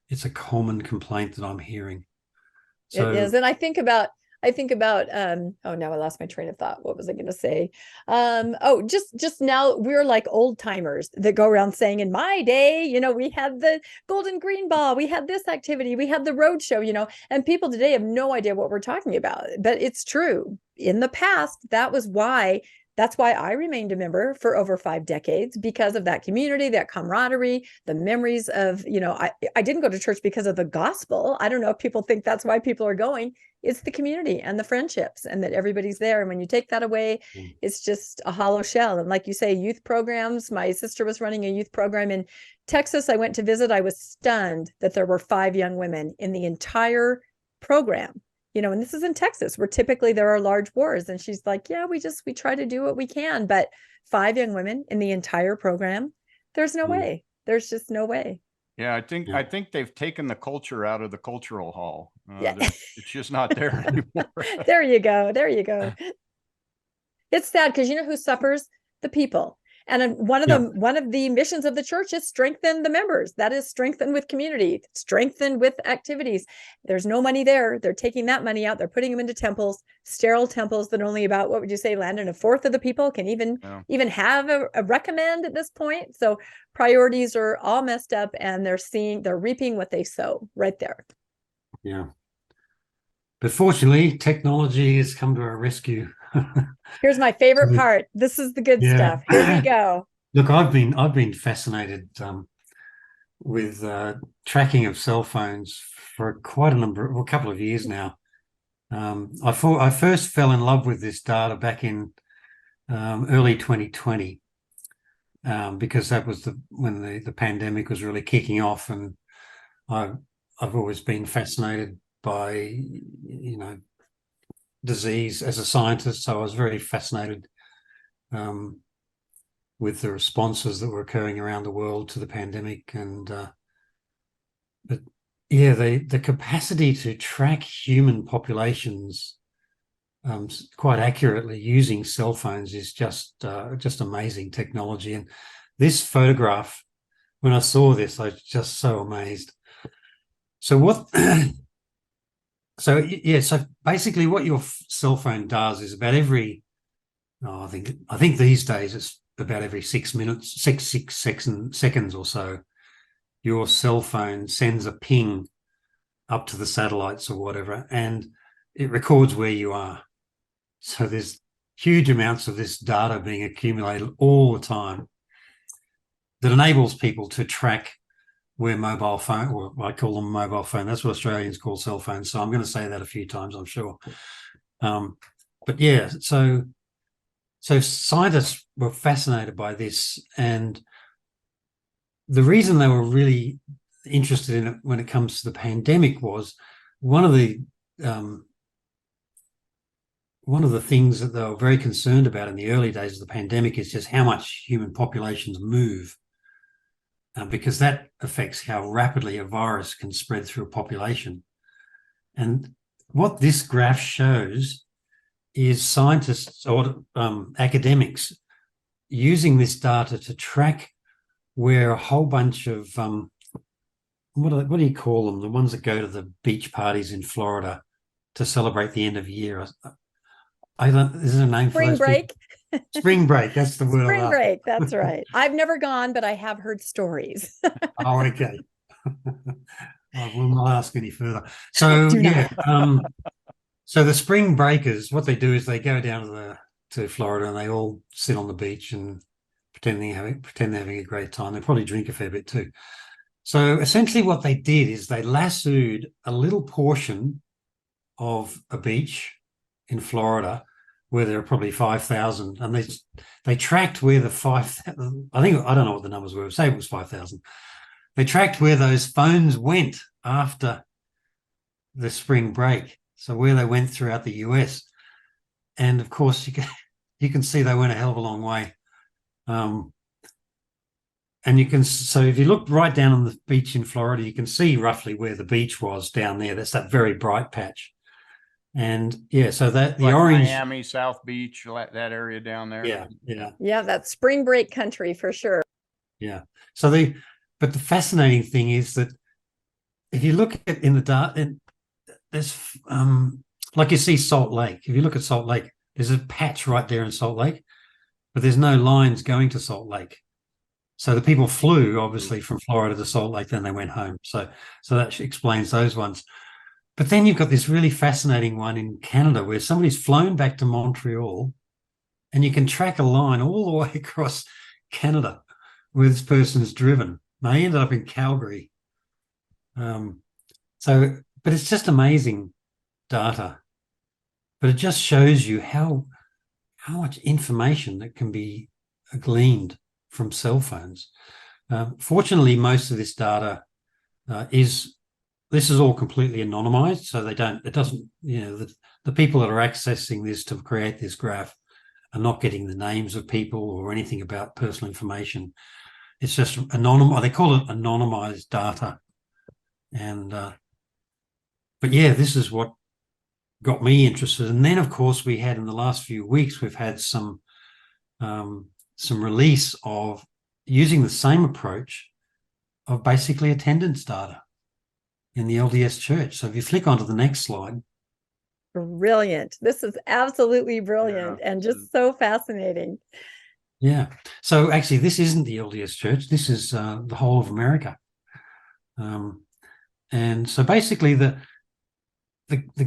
it's a common complaint that I'm hearing. So, It is. And I think about oh, now I lost my train of thought. What was I going to say? Just now we're like old timers that go around saying, in my day, you know, we had the Golden Green Ball, we had this activity, we had the road show, you know, and people today have no idea what we're talking about. But it's true. In the past, that's why I remained a member for over 5 decades, because of that community, that camaraderie, the memories of, you know, I didn't go to church because of the gospel. I don't know if people think that's why people are going. It's the community and the friendships, and that everybody's there. And when you take that away, it's just a hollow shell. And like you say, youth programs, my sister was running a youth program in Texas. I went to visit. I was stunned that there were 5 young women in the entire program. You know, and this is in Texas, where typically there are large wars. And she's like, yeah, we try to do what we can. But 5 young women in the entire program, there's no way. There's just no way. Yeah, I think they've taken the culture out of the cultural hall. Yeah. It's just not there anymore. There you go. There you go. It's sad, because you know who suffers? The people. And one of the missions of the church is strengthen the members. That is strengthen with community, strengthen with activities. There's no money there. They're taking that money out. They're putting them into temples, sterile temples that only about, what would you say, Landon, 1/4 of the people can even have a recommend at this point. So priorities are all messed up, and they're reaping what they sow right there. Yeah. But fortunately, technology has come to our rescue. Here's my favorite part. This is the good stuff. Here we go. Look, I've been fascinated with tracking of cell phones for quite a couple of years now. I first fell in love with this data back in early 2020, because that was when the pandemic was really kicking off, and I've always been fascinated by, you know, disease as a scientist. So I was very fascinated with the responses that were occurring around the world to the pandemic. And but yeah, the capacity to track human populations quite accurately using cell phones is just amazing technology. And this photograph, when I saw this, I was just so amazed. So what? So basically what your cell phone does is about every, I think these days it's about every 6 minutes, six seconds or so, your cell phone sends a ping up to the satellites or whatever, and it records where you are. So there's huge amounts of this data being accumulated all the time that enables people to track where mobile phone, or I call them mobile phone, that's what Australians call cell phones. So I'm going to say that a few times, I'm sure. But yeah, so scientists were fascinated by this, and the reason they were really interested in it when it comes to the pandemic was one of the things that they were very concerned about in the early days of the pandemic is just how much human populations move, because that affects how rapidly a virus can spread through a population. And what this graph shows is scientists or academics using this data to track where a whole bunch of what do you call them? The ones that go to the beach parties in Florida to celebrate the end of year. I don't. Is there a name for those Spring break. people? Spring break. That's the word. Spring break. That's right. I've never gone, but I have heard stories. Oh, okay. I will not ask any further. So Do yeah. not. So the spring breakers, what they do is they go down to Florida and they all sit on the beach and pretend they're having a great time. They probably drink a fair bit too. So essentially what they did is they lassoed a little portion of a beach in Florida where there are probably 5,000, and they tracked where the 5,000, I don't know what the numbers were, say it was 5,000. They tracked where those phones went after the spring break, so where they went throughout the US. And of course, you can see they went a hell of a long way. And so if you look right down on the beach in Florida, you can see roughly where the beach was down there. That's that very bright patch. And yeah, so that the Like orange, Miami, South Beach, that area down there. Yeah. Yeah, that's spring break country for sure. Yeah. But the fascinating thing is that if you look at in the data, there's like you see Salt Lake. If you look at Salt Lake, there's a patch right there in Salt Lake, but there's no lines going to Salt Lake. So the people flew obviously from Florida to Salt Lake, then they went home. So that explains those ones. But then you've got this really fascinating one in Canada where somebody's flown back to Montreal, and you can track a line all the way across Canada where this person's driven. They ended up in Calgary. But it's just amazing data. But it just shows you how much information that can be gleaned from cell phones. Fortunately, most of this data this is all completely anonymized, so the people that are accessing this to create this graph are not getting the names of people or anything about personal information. It's just anonymous. They call it anonymized data. And but yeah, this is what got me interested. And then, of course, we had in the last few weeks, we've had some release of using the same approach of basically attendance data in the LDS Church. So if you flick onto the next slide. Brilliant. This is absolutely brilliant and just so fascinating. Yeah. So actually, this isn't the LDS Church. This is the whole of America. And so basically the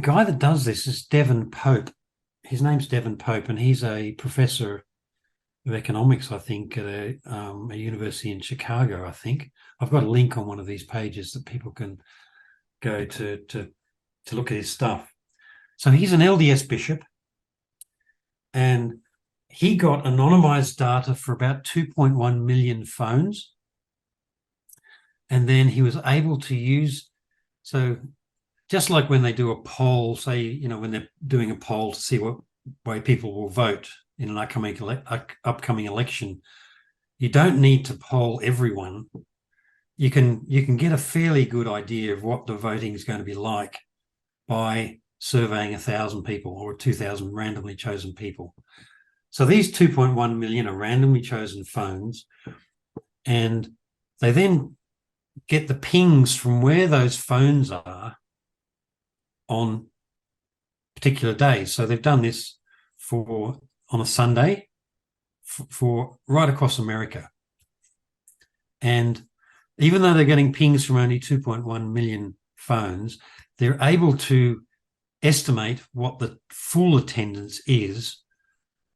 guy that does this is Devin Pope. His name's Devin Pope, and he's a professor of economics, I think, at a university in Chicago, I think. I've got a link on one of these pages that people can go to look at his stuff. So he's an LDS bishop, and he got anonymized data for about 2.1 million phones. And then he was able to use, so just like when they do a poll, say, when they're doing a poll to see what way people will vote in an upcoming election, you don't need to poll everyone. You can get a fairly good idea of what the voting is going to be like by surveying 1,000 people or 2,000 randomly chosen people. So these 2.1 million are randomly chosen phones, and they then get the pings from where those phones are on particular days. So they've done this on a Sunday for right across America. And even though they're getting pings from only 2.1 million phones, they're able to estimate what the full attendance is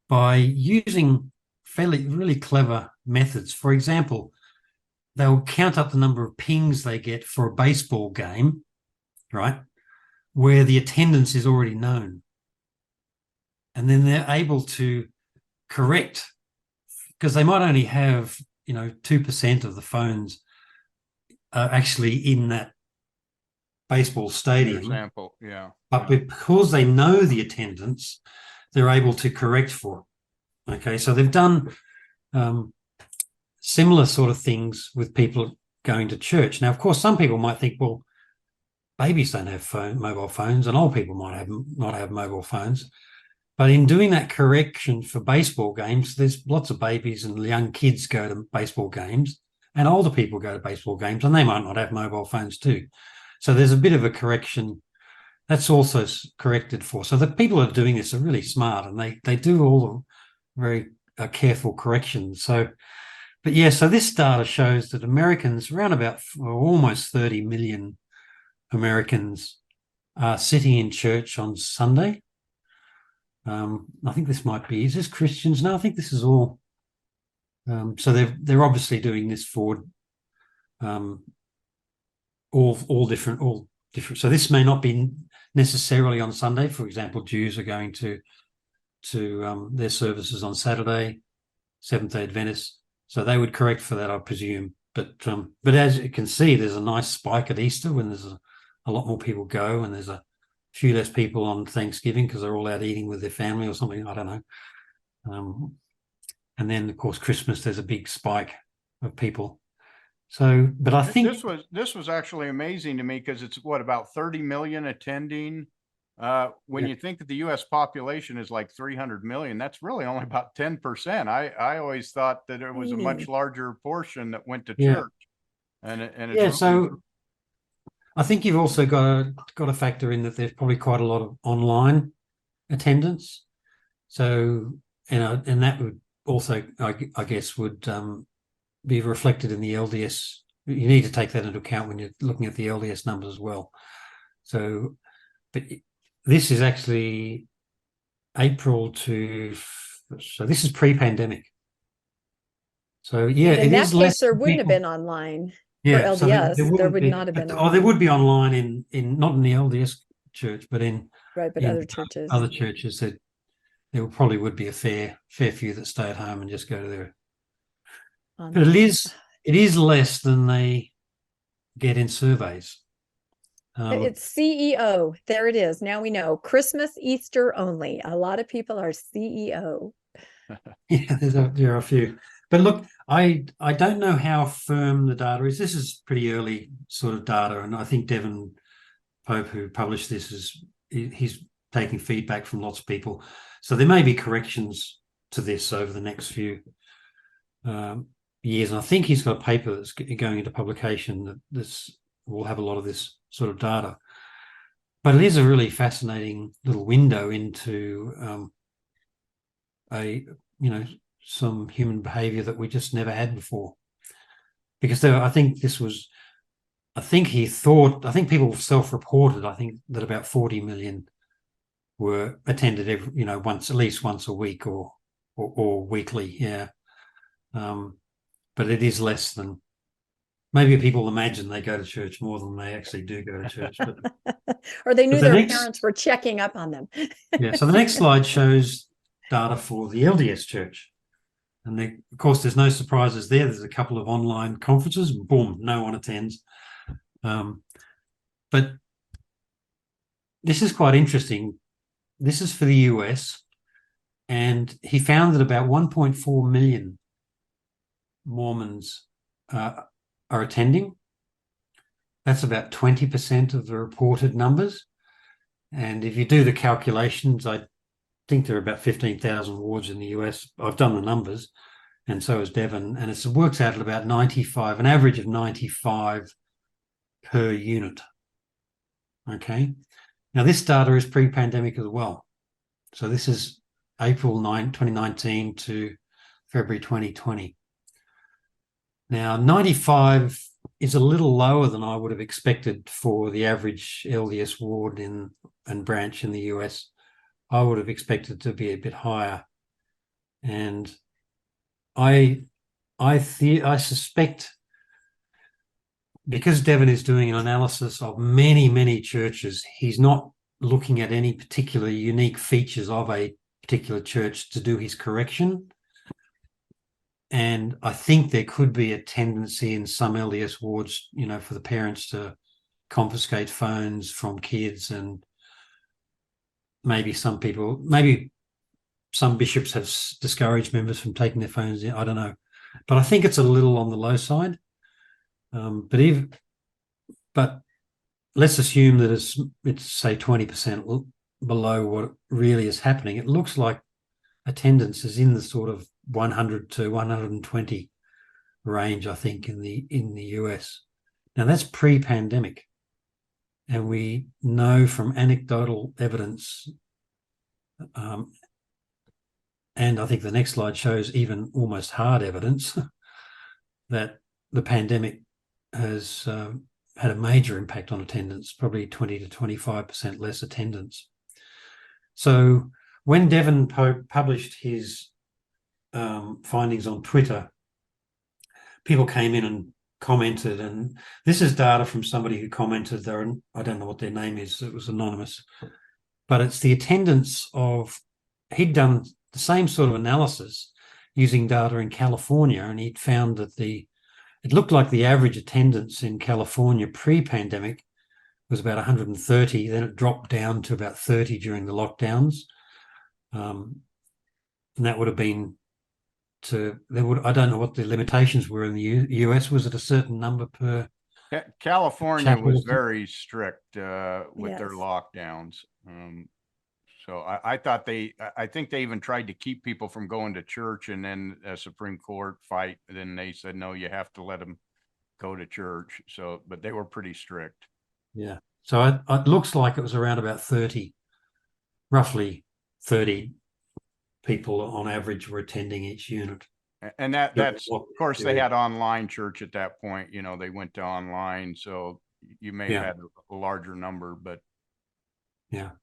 by using really clever methods. For example, they'll count up the number of pings they get for a baseball game, right, where the attendance is already known. and then they're able to correct, because they might only have 2% of the phones are actually in that baseball stadium. Example, yeah. But because they know the attendance, they're able to correct for it. Okay, so they've done similar sort of things with people going to church. Now, of course, some people might think, well, babies don't have mobile phones, and old people might not have mobile phones. But in doing that correction for baseball games, there's lots of babies and young kids go to baseball games, and older people go to baseball games, and they might not have mobile phones too. So there's a bit of a correction that's also corrected for. So the people who are doing this are really smart, and they do all the very careful corrections. So, but yeah, so this data shows that Americans, around about almost 30 million Americans, are sitting in church on Sunday. I think this might be, is this Christians? No, I think this is all. So they're obviously doing this for all different. So this may not be necessarily on Sunday. For example, Jews are going to their services on Saturday, Seventh-day Adventists. So they would correct for that, I presume. But as you can see, there's a nice spike at Easter when there's a lot more people go, and there's a few less people on Thanksgiving because they're all out eating with their family or something. I don't know. And then, of course, Christmas, there's a big spike of people. So, but I think this was actually amazing to me, because it's about 30 million attending. When you think that the U.S. population is like 300 million, that's really only about 10%. I always thought that it was a much larger portion that went to church. And it's really... So I think you've also got to factor in that there's probably quite a lot of online attendance. So, and that would also, I guess, would be reflected in the LDS. You need to take that into account when you're looking at the LDS numbers as well. So, but this is actually April to, so this is pre-pandemic. So yeah, in that case, there wouldn't have been online. For LDS, so there would not have been. Oh, there would be online in not in the LDS church, but in other churches. Other churches, that there probably would be a fair few that stay at home and just go to their. But it is less than they get in surveys. It's CEO. There it is. Now we know. Christmas, Easter only. A lot of people are CEO. Yeah, there are a few. But look, I don't know how firm the data is. This is pretty early sort of data, and I think Devin Pope, who published this, he's taking feedback from lots of people. So there may be corrections to this over the next few years. And I think he's got a paper that's going into publication that will have a lot of this sort of data. But it is a really fascinating little window into some human behavior that we just never had before. Because I think people self-reported, I think, that about 40 million were attended at least once a week or weekly. Yeah. But it is less than, maybe people imagine they go to church more than they actually do go to church. But, or they knew their parents were checking up on them. Yeah. So the next slide shows data for the LDS church. And of course, there's no surprises there. There's a couple of online conferences. Boom, no one attends. But this is quite interesting. This is for the US. And he found that about 1.4 million Mormons are attending. That's about 20% of the reported numbers. And if you do the calculations, I think there are about 15,000 wards in the US. I've done the numbers, and so has Devin, and it works out at about an average of 95 per unit. Okay. Now this data is pre-pandemic as well. So this is April 2019 to February 2020. Now 95 is a little lower than I would have expected for the average LDS ward and branch in the US. I would have expected to be a bit higher, and I suspect, because Devin is doing an analysis of many churches, he's not looking at any particular unique features of a particular church to do his correction. And I think there could be a tendency in some LDS wards, for the parents to confiscate phones from kids, and maybe some bishops have discouraged members from taking their phones in. I don't know, but I think it's a little on the low side. But let's assume that it's say 20% below what really is happening. It looks like attendance is in the sort of 100 to 120 range, I think, in the US. Now that's pre-pandemic, and we know from anecdotal evidence, and I think the next slide shows even almost hard evidence that the pandemic has had a major impact on attendance, probably 20 to 25% less attendance. So when Devin Pope published his findings on Twitter, people came in and commented, and this is data from somebody who commented there, and I don't know what their name is, it was anonymous, but it's the attendance of, he'd done the same sort of analysis using data in California, and he'd found that it looked like the average attendance in California pre-pandemic was about 130, then it dropped down to about 30 during the lockdowns. And that would have been I don't know what the limitations were in the US. Was it a certain number per? California was very strict with their Yes. lockdowns. So I think they even tried to keep people from going to church, and then a Supreme Court fight, then they said, no, you have to let them go to church. So, but they were pretty strict. Yeah. So it looks like it was around about 30, roughly 30 people on average were attending each unit. And that's, of course, they had online church at that point, they went to online. So you may have had a larger number, but. Yeah.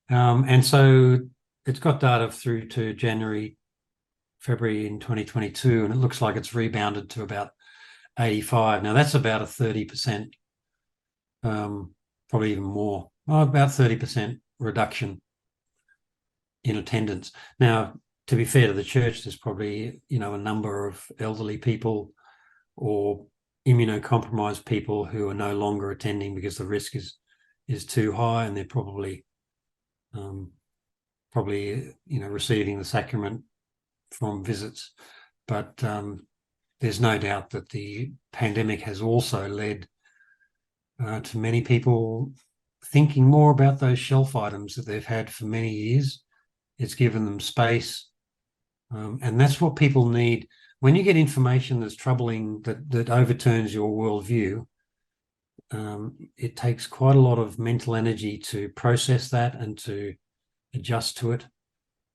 And so it's got data through to February in 2022, and it looks like it's rebounded to about 85. Now that's about a 30%, probably even more, about 30% reduction in attendance. Now, to be fair to the church, there's probably, a number of elderly people or immunocompromised people who are no longer attending because the risk is too high, and they're probably receiving the sacrament from visits. But there's no doubt that the pandemic has also led to many people thinking more about those shelf items that they've had for many years. It's given them space, and that's what people need. When you get information that's troubling, that overturns your worldview, it takes quite a lot of mental energy to process that and to adjust to it.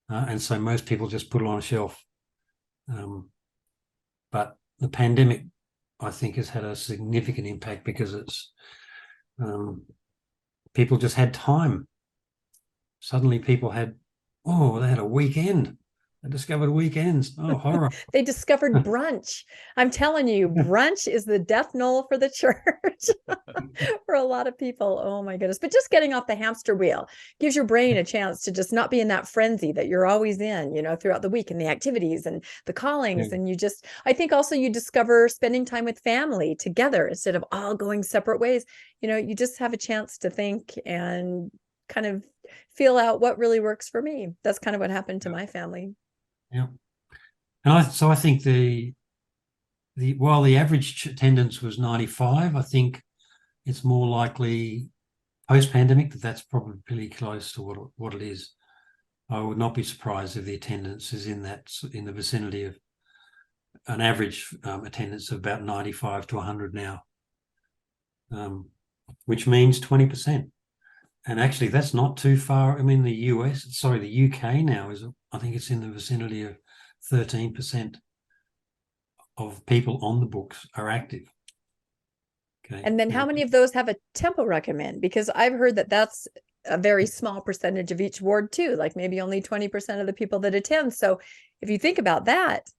And so most people just put it on a shelf. But the pandemic, I think, has had a significant impact because it's people just had time. Suddenly people had, they had a weekend. They discovered weekends. Oh, horror. They discovered brunch. I'm telling you, brunch is the death knell for the church for a lot of people. Oh my goodness. But just getting off the hamster wheel gives your brain a chance to just not be in that frenzy that you're always in, throughout the week, and the activities and the callings. Yeah. And I think also you discover spending time with family together instead of all going separate ways. You just have a chance to think and kind of feel out what really works for me. That's kind of what happened to my family. Yeah. And I think while the average attendance was 95, I think it's more likely post-pandemic that's probably pretty close to what it is. I would not be surprised if the attendance is in the vicinity of an average attendance of about 95 to 100 now, which means 20%. And actually, that's not too far. I mean, the UK now I think it's in the vicinity of 13% of people on the books are active. Okay. And then how many of those have a tempo recommend? Because I've heard that that's a very small percentage of each ward too, like maybe only 20% of the people that attend. So if you think about that,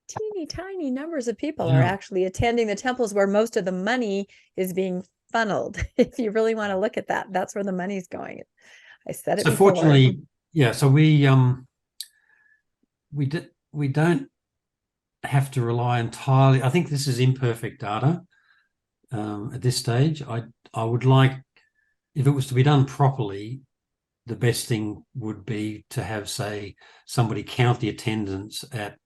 teeny tiny numbers of people are actually attending the temples where most of the money is being funneled. If you really want to look at that, that's where the money's going. I said it so before. Yeah, so we don't have to rely entirely. I think this is imperfect data at this stage. I would like, if it was to be done properly, the best thing would be to have, say, somebody count the attendance at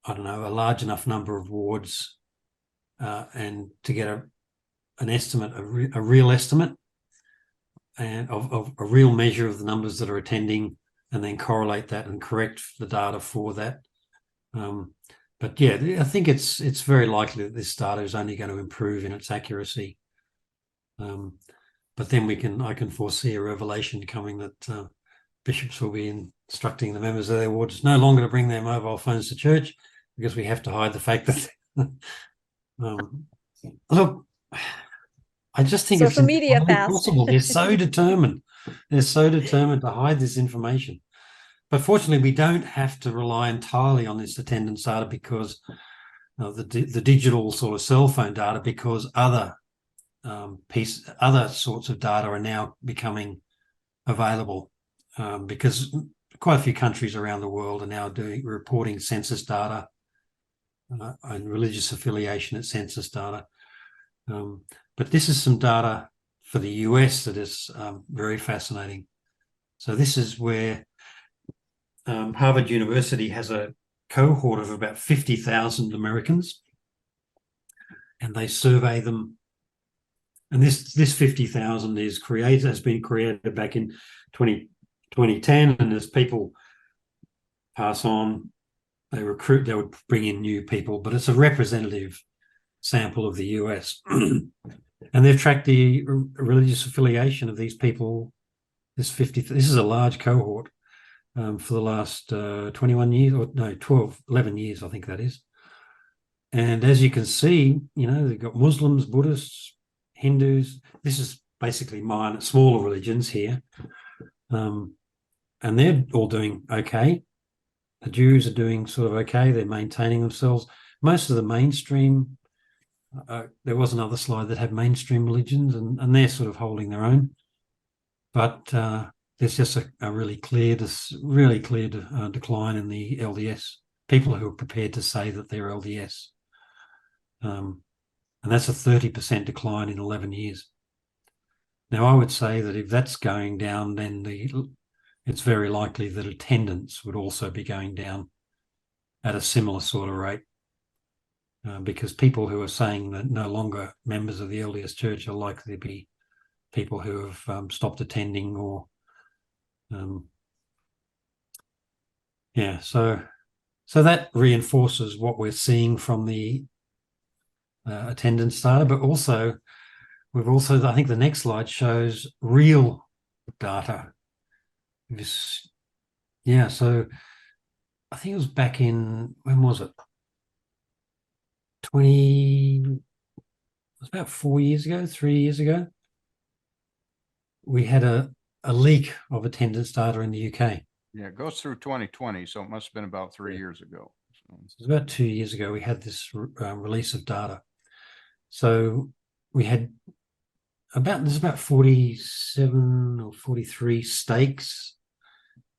I don't know, a large enough number of wards, and to get an estimate, a real estimate, and of a real measure of the numbers that are attending, and then correlate that and correct the data for that. But yeah, I think it's very likely that this data is only going to improve in its accuracy. But then I can foresee a revelation coming that bishops will be instructing the members of their wards no longer to bring their mobile phones to church, because we have to hide the fact that look, I just think Social it's media entirely fast. possible. They're so determined. They're so determined to hide this information. But fortunately, we don't have to rely entirely on this attendance data, because the digital sort of cell phone data, because other sorts of data are now becoming available, because quite a few countries around the world are now reporting census data and religious affiliation at census data. But this is some data for the US that is very fascinating. So this is where Harvard University has a cohort of about 50,000 Americans, and they survey them. And this 50,000 has been created back in 2010, and as people pass on, they would bring in new people, but it's a representative sample of the US. And they've tracked the religious affiliation of these people. This is a large cohort for the last 21 years, or no, 11 years, I think that is. And as you can see, they've got Muslims, Buddhists, Hindus. This is basically smaller religions here. And they're all doing okay. The Jews are doing sort of okay. They're maintaining themselves. Most of the mainstream, there was another slide that had mainstream religions, and they're sort of holding their own. But there's just a really clear decline in the LDS, people who are prepared to say that they're LDS. And that's a 30% decline in 11 years. Now, I would say that if that's going down, then it's very likely that attendance would also be going down at a similar sort of rate, because people who are saying that no longer members of the LDS Church are likely to be people who have stopped attending, or so that reinforces what we're seeing from the attendance data. But also, I think the next slide shows real data. So I think it was back in, when was it? It was about 4 years ago, 3 years ago. We had a leak of attendance data in the UK. Yeah, it goes through 2020, so it must have been about 3 years ago. So it was about 2 years ago we had this release of data. So we had there's about 47 or 43 stakes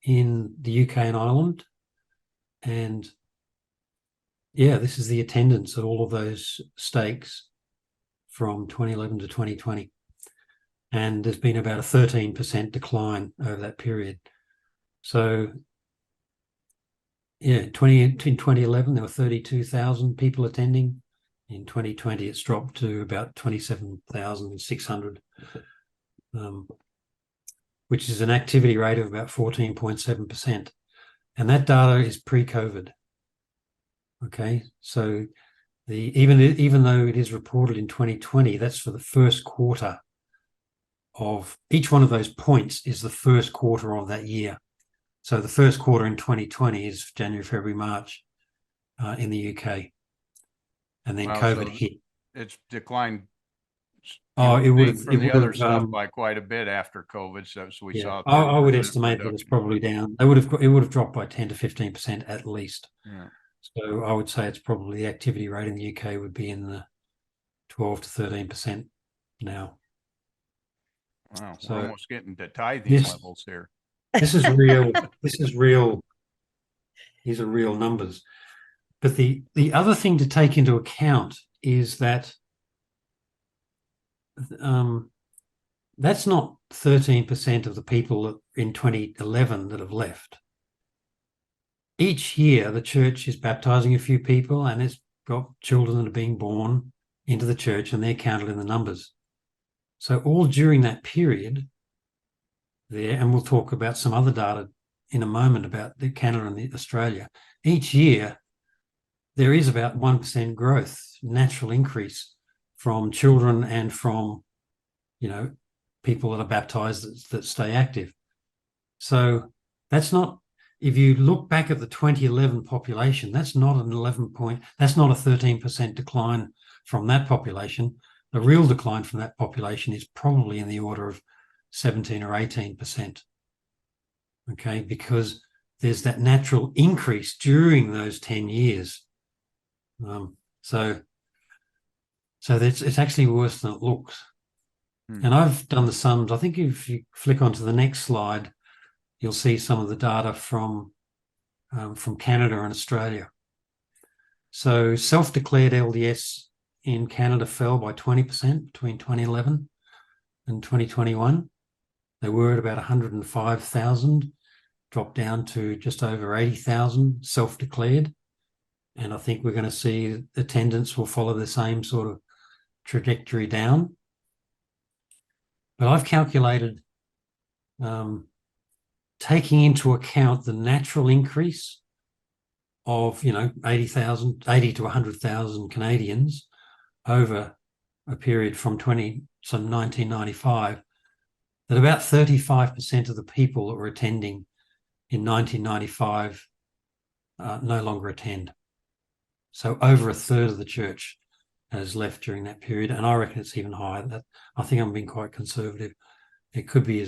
in the UK and Ireland. And yeah, this is the attendance at all of those stakes from 2011 to 2020. And there's been about a 13% decline over that period. So yeah, in 2011, there were 32,000 people attending. In 2020, it's dropped to about 27,600, which is an activity rate of about 14.7%. And that data is pre-COVID. Okay, so even though it is reported in 2020, that's for the first quarter of each one of those points is the first quarter of that year. So the first quarter in 2020 is January, February, March in the UK. And then COVID hit. It's declined. It would have from the other stuff by quite a bit after COVID. So we saw. I would estimate that it's probably down. It would have dropped by 10 to 15% at least. Yeah. So I would say it's probably, the activity rate in the UK would be in the 12 to 13% now. Wow, we're So almost getting to tithing this levels here. this is real. This is real. These are real numbers. But the other thing to take into account is that that's not 13% of the people in 2011 that have left. Each year, the church is baptizing a few people, and it's got children that are being born into the church, and they're counted in the numbers. So all during that period there, and we'll talk about some other data in a moment about the Canada and Australia, each year there is about 1% growth, natural increase from children and from, people that are baptized that stay active. So that's not, if you look back at the 2011 population, that's not a 13% decline from that population. The real decline from that population is probably in the order of 17 or 18%. Okay, because there's that natural increase during those 10 years. So it's actually worse than it looks. And I've done the sums. I think if you flick onto the next slide, you'll see some of the data from Canada and Australia. So self-declared LDS in Canada fell by 20% between 2011 and 2021. They were at about 105,000, dropped down to just over 80,000 self-declared. And I think we're going to see attendance will follow the same sort of trajectory down. But I've calculated, taking into account the natural increase of 80 to 100,000 Canadians over a period from 1995, that about 35% of the people that were attending in 1995 no longer attend. So over a third of the church has left during that period, and I reckon it's even higher than that. I think I'm being quite conservative. It could be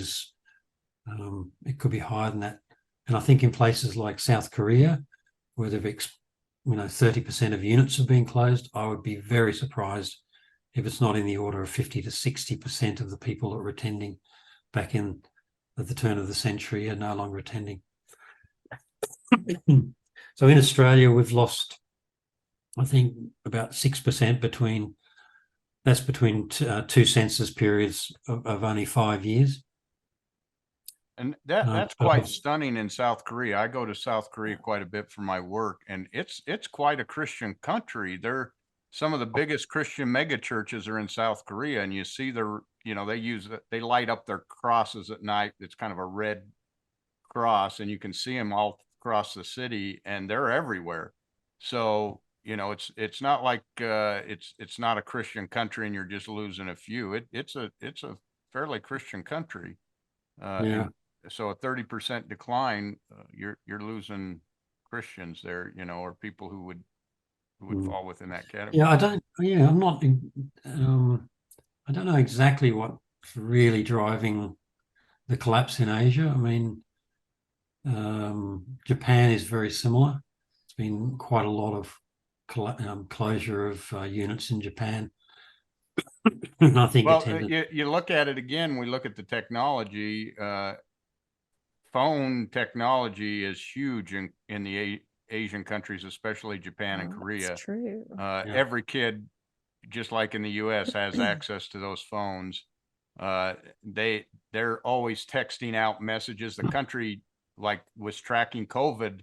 higher than that. And I think in places like South Korea, where they've 30% of units have been closed, I would be very surprised if it's not in the order of 50 to 60% of the people that were attending back at the turn of the century are no longer attending. So in Australia, we've lost, I think, about 6% between two census periods of only 5 years. And that's quite stunning in South Korea. I go to South Korea quite a bit for my work, and it's quite a Christian country. Some of the biggest Christian mega churches are in South Korea, and you see they light up their crosses at night. It's kind of a red cross, and you can see them all across the city, and they're everywhere. So it's not like it's not a Christian country and you're just losing a few. It's a fairly Christian country. Yeah. So a 30% decline, you're losing Christians there, or people who would fall within that category. Yeah, I don't know exactly what's really driving the collapse in Asia. I mean, Japan is very similar. It's been quite a lot of closure of units in Japan. And I think you look at it again, we look at the technology, phone technology is huge in the Asian countries, especially Japan and Korea. That's true. Every kid, just like in the US, has access to those phones. They're always texting out messages. The country was tracking COVID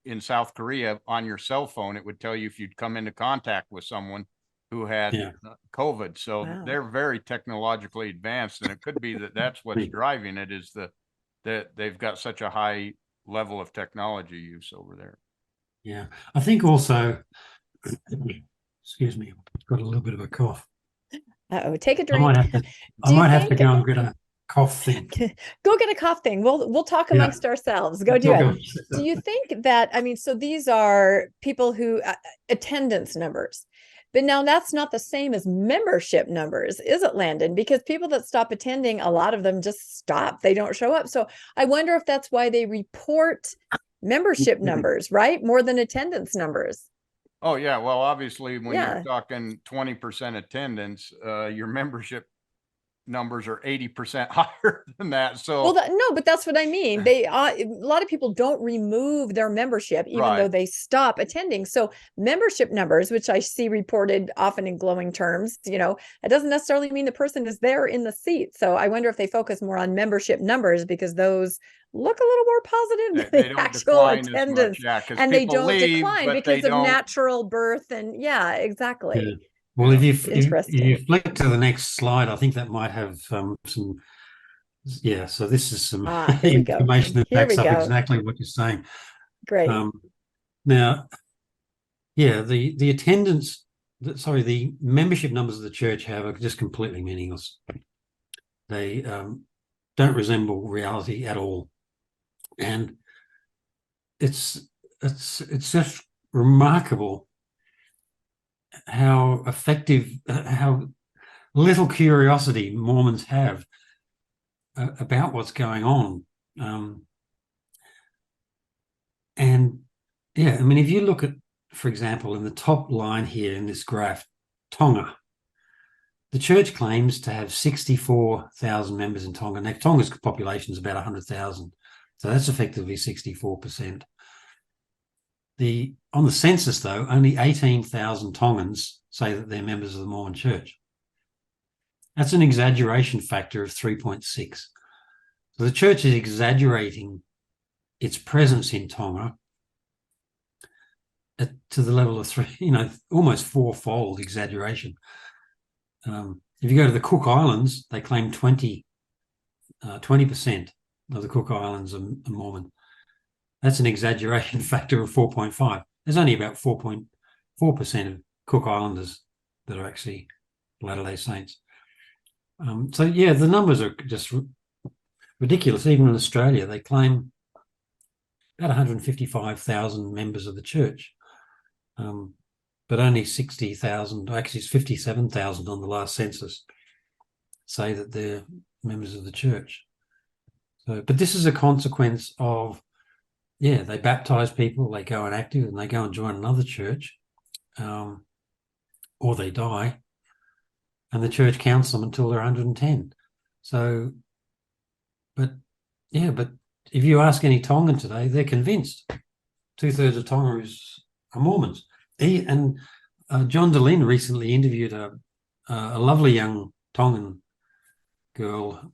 in South Korea on your cell phone. It would tell you if you'd come into contact with someone who had COVID. So they're very technologically advanced, and it could be that's what's driving it, is that they've got such a high level of technology use over there. Yeah, I think also, excuse me, I've got a little bit of a cough. Take a drink. I might have to go and get a cough thing. Go get a cough thing. We'll talk amongst ourselves. Go do it. Do you think that, so these are people who attendance numbers, but now that's not the same as membership numbers, is it, Landon? Because people that stop attending, a lot of them just stop. They don't show up. So I wonder if that's why they report membership numbers, right? More than attendance numbers. Oh, yeah. Well, obviously, when you're talking 20% attendance, your membership numbers are 80% higher than that. So Well, no, but that's what I mean. A lot of people don't remove their membership, even though right. they stop attending. So membership numbers, which I see reported often in glowing terms, it doesn't necessarily mean the person is there in the seat. So I wonder if they focus more on membership numbers because those look a little more positive than They the don't actual decline as much. attendance. Yeah. Because And they people don't leave, decline but they because of don't. natural birth. And yeah, Yeah. exactly. Well, Yeah. if you Interesting. flick to the next slide, I think that might have some. Yeah, so this is some Here we go. information that Here backs we up go. exactly what you're saying. Great. Now, yeah, the attendance, the membership numbers of the church, however, are just completely meaningless. They don't resemble reality at all, and it's just remarkable how effective, how little curiosity Mormons have about what's going on. And yeah, I mean, if you look at, for example, in the top line here in this graph, Tonga, the church claims to have 64,000 members in Tonga. Now, Tonga's population is about 100,000, so that's effectively 64%. On the census, though, only 18,000 Tongans say that they're members of the Mormon Church. That's an exaggeration factor of 3.6. So the church is exaggerating its presence in Tonga to the level of almost fourfold exaggeration. If you go to the Cook Islands, they claim 20% of the Cook Islands are Mormon. That's an exaggeration factor of 4.5. There's only about 4.4% of Cook Islanders that are actually Latter-day Saints. So yeah, the numbers are just ridiculous. Even in Australia, they claim about 155,000 members of the church, but only 60,000, actually it's 57,000 on the last census, say that they're members of the church. So, but this is a consequence of, yeah, they baptize people, they go inactive, and they go and join another church, or they die, and the church counts them until they're 110. So, but if you ask any Tongan today, they're convinced. 2/3 of Tonga are Mormons. And John DeLynn recently interviewed a lovely young Tongan girl,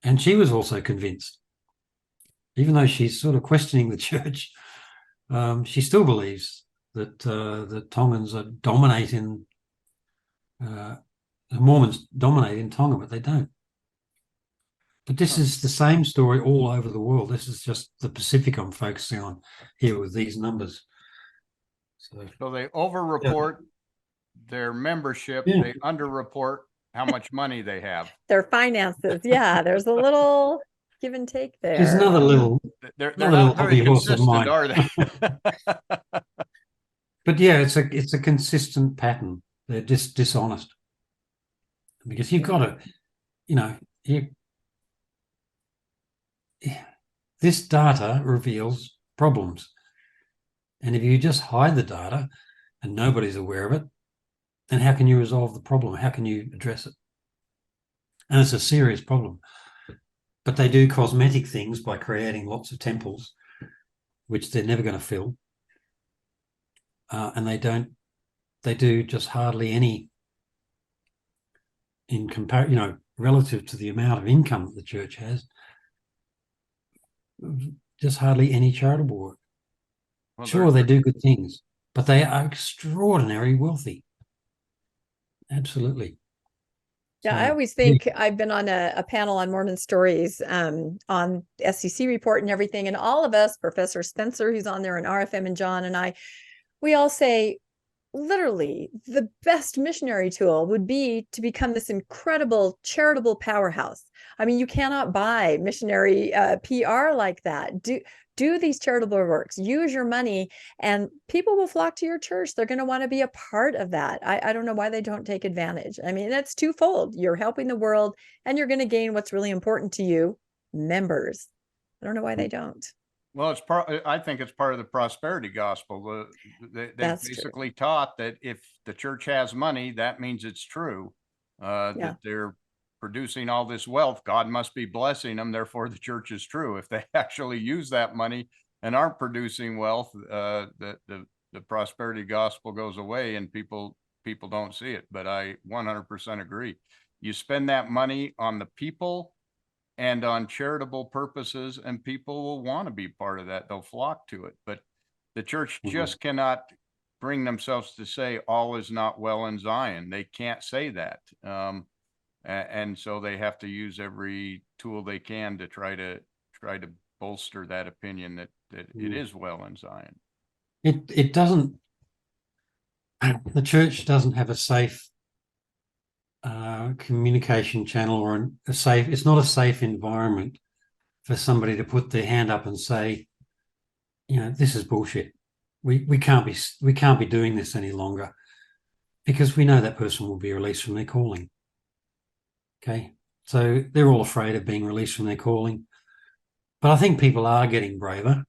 and she was also convinced. Even though she's sort of questioning the church, she still believes that the Tongans are dominating, the Mormons dominate in Tonga, but they don't. But this is the same story all over the world. This is just the Pacific I'm focusing on here with these numbers. So they overreport their membership. Yeah. They underreport how much money they have. Their finances. Yeah, there's a little give and take there. There's another little They're not very consistent, are they? But yeah, it's a consistent pattern. They're just dishonest because you've got to, this data reveals problems, and if you just hide the data and nobody's aware of it, then how can you resolve the problem? How can you address it? And it's a serious problem. But they do cosmetic things by creating lots of temples, which they're never going to fill. And they do just hardly any in comparison, relative to the amount of income that the church has, just hardly any charitable work. Well, sure, they do good things, but they are extraordinarily wealthy. Absolutely. Yeah, I always think I've been on a panel on Mormon stories on SEC report and everything. And all of us, Professor Spencer, who's on there, and RFM and John and I, we all say, literally, the best missionary tool would be to become this incredible charitable powerhouse. I mean, you cannot buy missionary PR like that. Do these charitable works, use your money, and people will flock to your church. They're going to want to be a part of that. I don't know why they don't take advantage. I mean, that's twofold. You're helping the world, and you're going to gain what's really important to you, members. I don't know why they don't. Well, I think it's part of the prosperity gospel. They basically taught that if the church has money, that means it's true, that they're producing all this wealth, God must be blessing them, therefore the church is true. If they actually use that money and aren't producing wealth, the prosperity gospel goes away and people don't see it. But I 100% agree. You spend that money on the people and on charitable purposes, and people will want to be part of that. They'll flock to it. But the church just cannot bring themselves to say all is not well in Zion. They can't say that. And so they have to use every tool they can to try to bolster that opinion that it is well in Zion. It doesn't, the church doesn't have a safe communication channel or it's not a safe environment for somebody to put their hand up and say, this is bullshit. We can't be doing this any longer, because we know that person will be released from their calling. Okay, so they're all afraid of being released from their calling, but I think people are getting braver,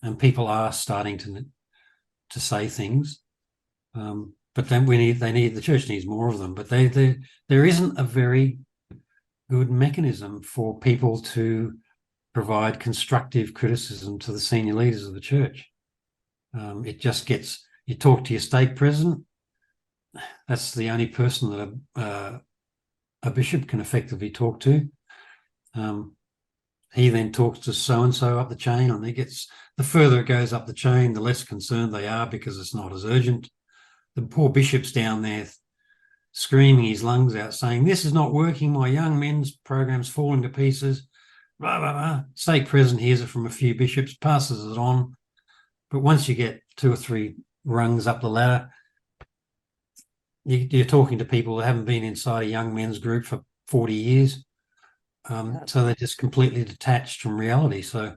and people are starting to say things. But then the church needs more of them. But there isn't a very good mechanism for people to provide constructive criticism to the senior leaders of the church. It just gets, you talk to your stake president. That's the only person that a bishop can effectively talk to. He then talks to so-and-so up the chain, and the further it goes up the chain, the less concerned they are because it's not as urgent. The poor bishop's down there screaming his lungs out, saying, "This is not working. My young men's program's falling to pieces." Blah, blah, blah. Stake president hears it from a few bishops, passes it on. But once you get 2 or 3 rungs up the ladder, you're talking to people that haven't been inside a young men's group for 40 years. So they're just completely detached from reality. So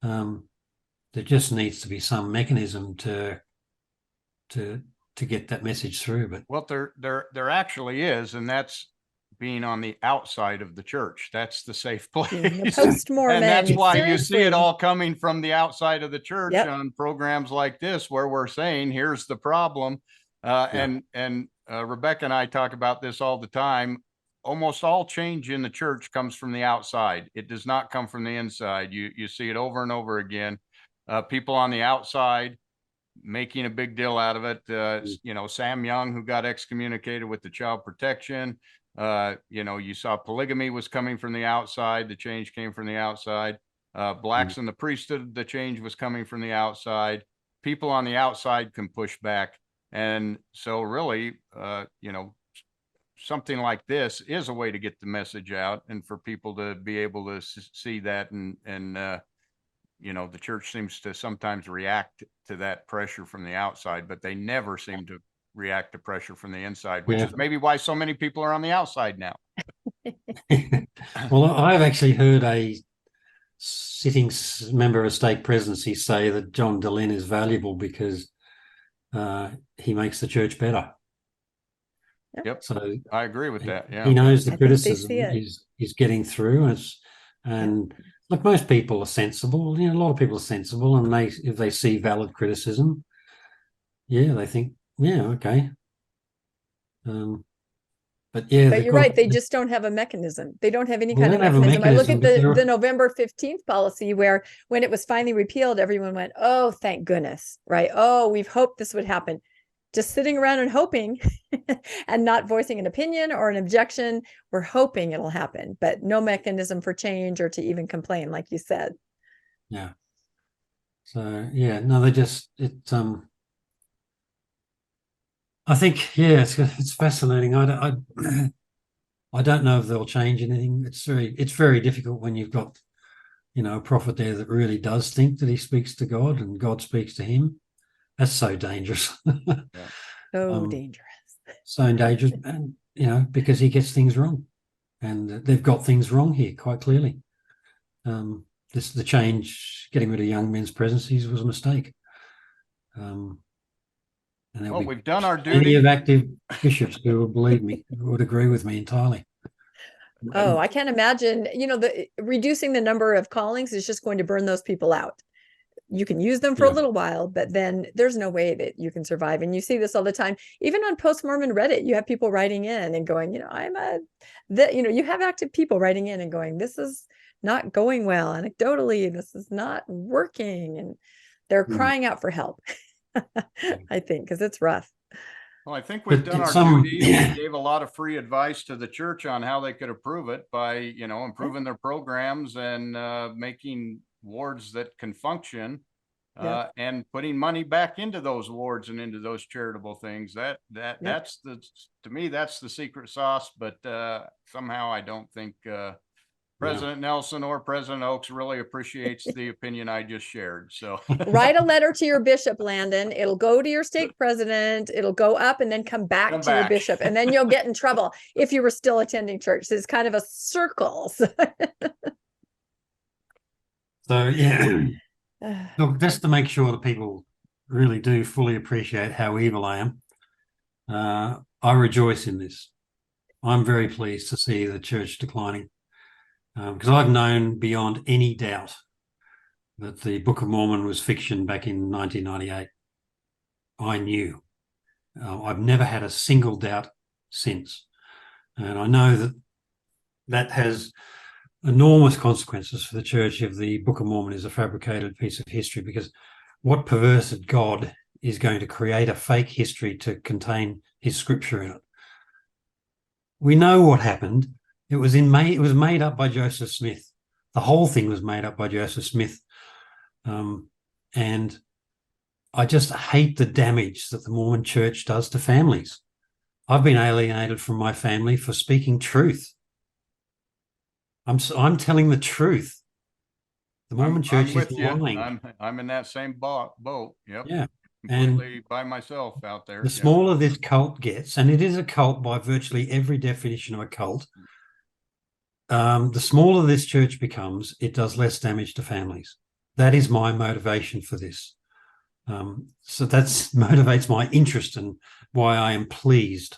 there just needs to be some mechanism to get that message through. But well, there actually is, and that's being on the outside of the church. That's the safe place. Post-Mormon. And that's why seriously. you see it all coming from the outside of the church. Yep. On programs like this, where we're saying, here's the problem. And Rebecca and I talk about this all the time. Almost all change in the church comes from the outside. It does not come from the inside. You see it over and over again. People on the outside making a big deal out of it. Sam Young, who got excommunicated with the child protection. You saw polygamy was coming from the outside. The change came from the outside. Blacks in the priesthood, the change was coming from the outside. People on the outside can push back. And so really, something like this is a way to get the message out and for people to be able to see that. And the church seems to sometimes react to that pressure from the outside, but they never seem to react to pressure from the inside, which is maybe why so many people are on the outside now. Well, I've actually heard a sitting member of stake presidency say that John Dehlin is valuable because he makes the church better. Yep. So I agree with that. Yeah. He knows the criticism is getting through, and look, most people are sensible. A lot of people are sensible, and if they see valid criticism, they think, okay. But you're right. They just don't have a mechanism. They don't have any kind of mechanism. I look at the November 15th policy, where when it was finally repealed, everyone went, "Oh, thank goodness!" Right? Oh, we've hoped this would happen. Just sitting around and hoping and not voicing an opinion or an objection. We're hoping it'll happen, but no mechanism for change or to even complain, like you said. Yeah. So no, I think it's fascinating. I don't know if they'll change anything. It's very difficult when you've got a prophet there that really does think that he speaks to God and God speaks to him. That's so dangerous. So dangerous. So dangerous, and because he gets things wrong, and they've got things wrong here quite clearly. The change, getting rid of young men's presidencies, was a mistake. And we've done our duty. Many of active bishops who will believe me, would agree with me entirely. Oh, I can't imagine. Reducing the number of callings is just going to burn those people out. you can use them for a Yeah. little while, but then there's no way that you can survive. And you see this all the time, even on post-Mormon Reddit. You have people writing in and going, you have active people writing in and going, this is not going well. Anecdotally, this is not working. And they're crying out for help, I think, because it's rough. Well, I think we've But done our some- duty. We gave a lot of free advice to the church on how they could improve it by, improving their programs and making wards that can function, Yeah. and putting money back into those wards and into those charitable things. That's to me, that's the secret sauce. But somehow I don't think President Nelson or President Oaks really appreciates the opinion I just shared. So Write a letter to your bishop, Landon. It'll go to your stake president. It'll go up and then come back to your bishop. And then you'll get in trouble if you were still attending church. So it's kind of a circle. So, yeah. Look, just to make sure that people really do fully appreciate how evil I am, I rejoice in this. I'm very pleased to see the church declining, because I've known beyond any doubt that the Book of Mormon was fiction back in 1998. I knew. I've never had a single doubt since. And I know that that has enormous consequences for the church if the Book of Mormon is a fabricated piece of history, because what perverted God is going to create a fake history to contain his scripture in it? We know what happened. It was made up by Joseph Smith. The whole thing was made up by Joseph Smith. And I just hate the damage that the Mormon church does to families. I've been alienated from my family for speaking truth. I'm telling the truth. The Mormon church is lying. I'm in that same boat. Yep. Yeah. Completely by myself out there. The smaller this cult gets, and it is a cult by virtually every definition of a cult, the smaller this church becomes, it does less damage to families. That is my motivation for this. So that motivates my interest and why I am pleased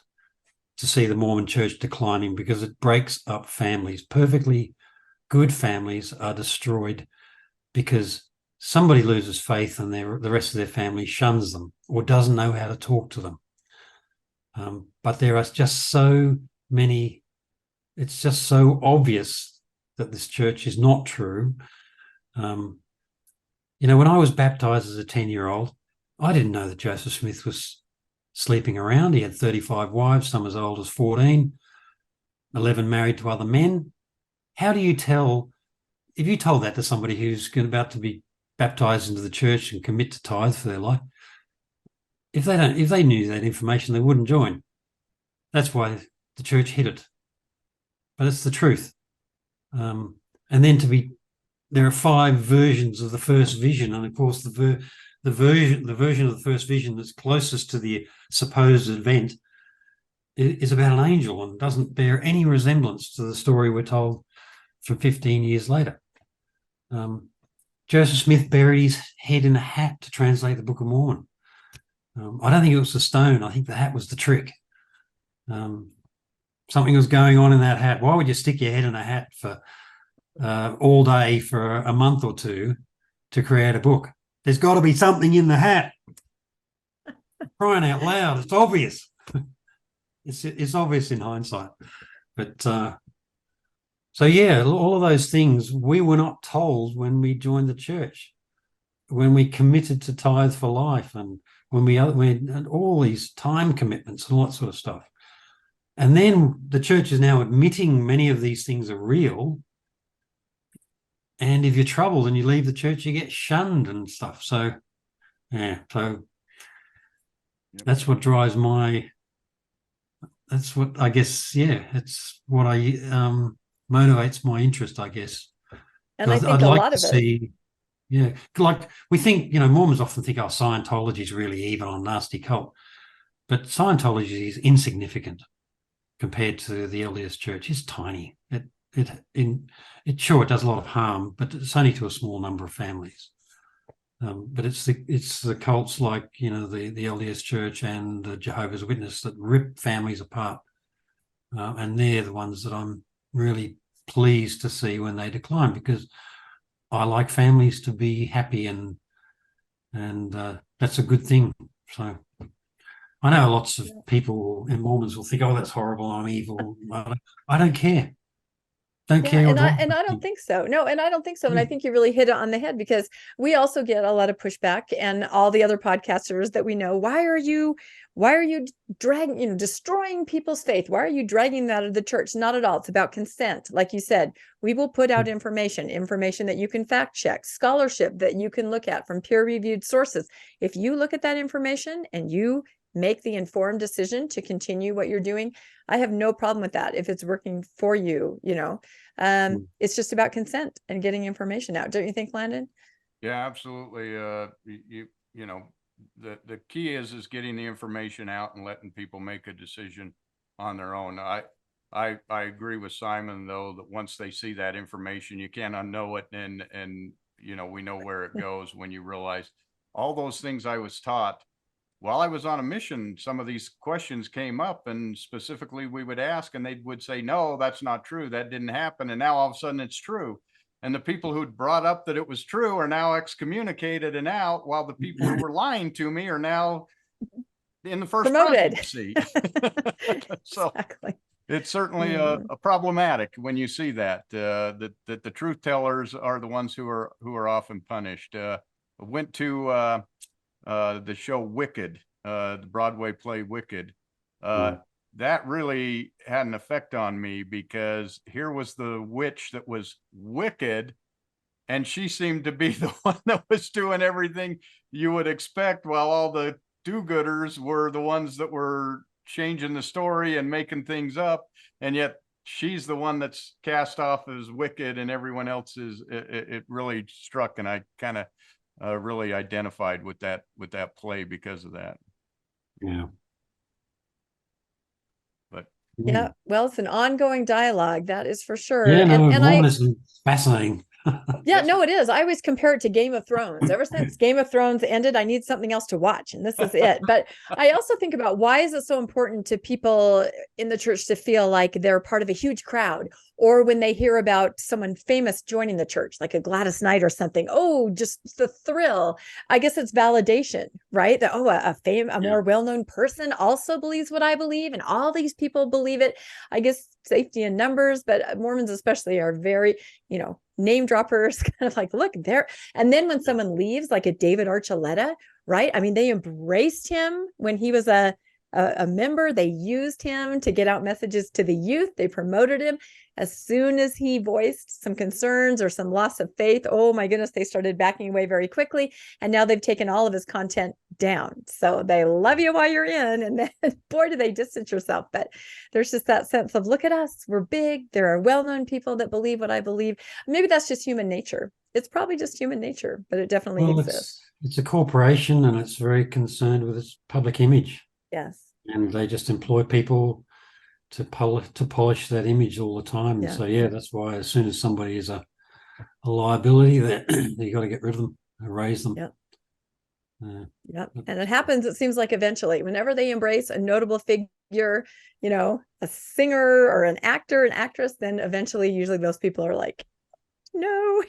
to see the Mormon church declining, because it breaks up families. Perfectly good families are destroyed because somebody loses faith and the rest of their family shuns them or doesn't know how to talk to them. But there are just so many, it's just so obvious that this church is not true. When I was baptized as a 10-year-old, I didn't know that Joseph Smith was sleeping around. He had 35 wives, some as old as 14, 11 married to other men. How do you tell, if you told that to somebody who's about to be baptized into the church and commit to tithe for their life, if they knew that information, they wouldn't join. That's why the church hid it. But it's the truth. And then there are 5 versions of the first vision, and of course the version of the first vision that's closest to the supposed event is about an angel and doesn't bear any resemblance to the story we're told from 15 years later. Joseph Smith buried his head in a hat to translate the Book of Mormon. I don't think it was the stone. I think the hat was the trick. Something was going on in that hat. Why would you stick your head in a hat for all day for a month or two to create a book? There's got to be something in the hat. Crying out loud, it's obvious. It's obvious in hindsight. But so yeah, all of those things we were not told when we joined the church, when we committed to tithe for life, and when we had all these time commitments and all that sort of stuff. And then the church is now admitting many of these things are real. And if you're troubled and you leave the church, you get shunned and stuff. So, yeah, that's what drives that's what I guess, it's what motivates my interest, I guess. And I think a lot of it. Yeah, like we think, Mormons often think, Scientology is really evil and nasty cult. But Scientology is insignificant compared to the LDS Church. It's tiny. It does a lot of harm, but it's only to a small number of families. But it's the cults like the LDS Church and the Jehovah's Witness that rip families apart, and they're the ones that I'm really pleased to see when they decline, because I like families to be happy and and that's a good thing. So I know lots of people and Mormons will think, "Oh, that's horrible. I'm evil." I don't care. Don't Yeah, care at all. and I don't think so. No, and I don't think so. And I Yeah. think you really hit it on the head, because we also get a lot of pushback, and all the other podcasters that we know, why are you dragging, destroying people's faith? Why are you dragging that out of the church? Not at all. It's about consent. Like you said, we will put out information that you can fact check, scholarship that you can look at from peer-reviewed sources. If you look at that information and you make the informed decision to continue what you're doing, I have no problem with that if it's working for you. It's just about consent and getting information out. Don't you think, Landon? Yeah, absolutely. The key is getting the information out and letting people make a decision on their own. I agree with Simon, though, that once they see that information, you can't unknow it. And we know where it goes when you realize all those things I was taught while I was on a mission. Some of these questions came up, and specifically we would ask, and they would say, no, that's not true. That didn't happen. And now all of a sudden it's true. And the people who'd brought up that it was true are now excommunicated and out, while the people who were lying to me are now in the first Promoted. presidency. So exactly. it's certainly a problematic when you see that the truth tellers are the ones who are often punished. Went to the show Wicked, the Broadway play Wicked. That really had an effect on me, because here was the witch that was wicked, and she seemed to be the one that was doing everything you would expect, while all the do-gooders were the ones that were changing the story and making things up. And yet she's the one that's cast off as wicked, and everyone else is. It really struck, and I kind of really identified with that play because of that. Yeah. But Yeah, well, it's an ongoing dialogue, that is for sure. Yeah, no, and Mormonism is fascinating. Yeah, no, it is. I always compare it to Game of Thrones. Ever since Game of Thrones ended, I need something else to watch, and this is it. But I also think about, why is it so important to people in the church to feel like they're part of a huge crowd, or when they hear about someone famous joining the church, like a Gladys Knight or something, oh, just the thrill. I guess it's validation, right? That, oh, a more well-known person also believes what I believe, and all these people believe it. I guess safety in numbers, but Mormons especially are very, name droppers, kind of like, look there. And then when someone leaves, like a David Archuleta, right? I mean, they embraced him when he was a member. They used him to get out messages to the youth. They promoted him. As soon as he voiced some concerns or some loss of faith, oh my goodness, they started backing away very quickly. And now they've taken all of his content down. So they love you while you're in, and then boy, do they distance yourself. But there's just that sense of, look at us, we're big. There are well-known people that believe what I believe. Maybe that's just human nature. It's probably just human nature, but it definitely exists. It's a corporation, and it's very concerned with its public image. Yes. And they just employ people to polish that image all the time. Yeah. So that's why as soon as somebody is a liability, that you got to get rid of them, erase them. Yep. And it happens, it seems like, eventually, whenever they embrace a notable figure, a singer or an actor, an actress, then eventually usually those people are like, no.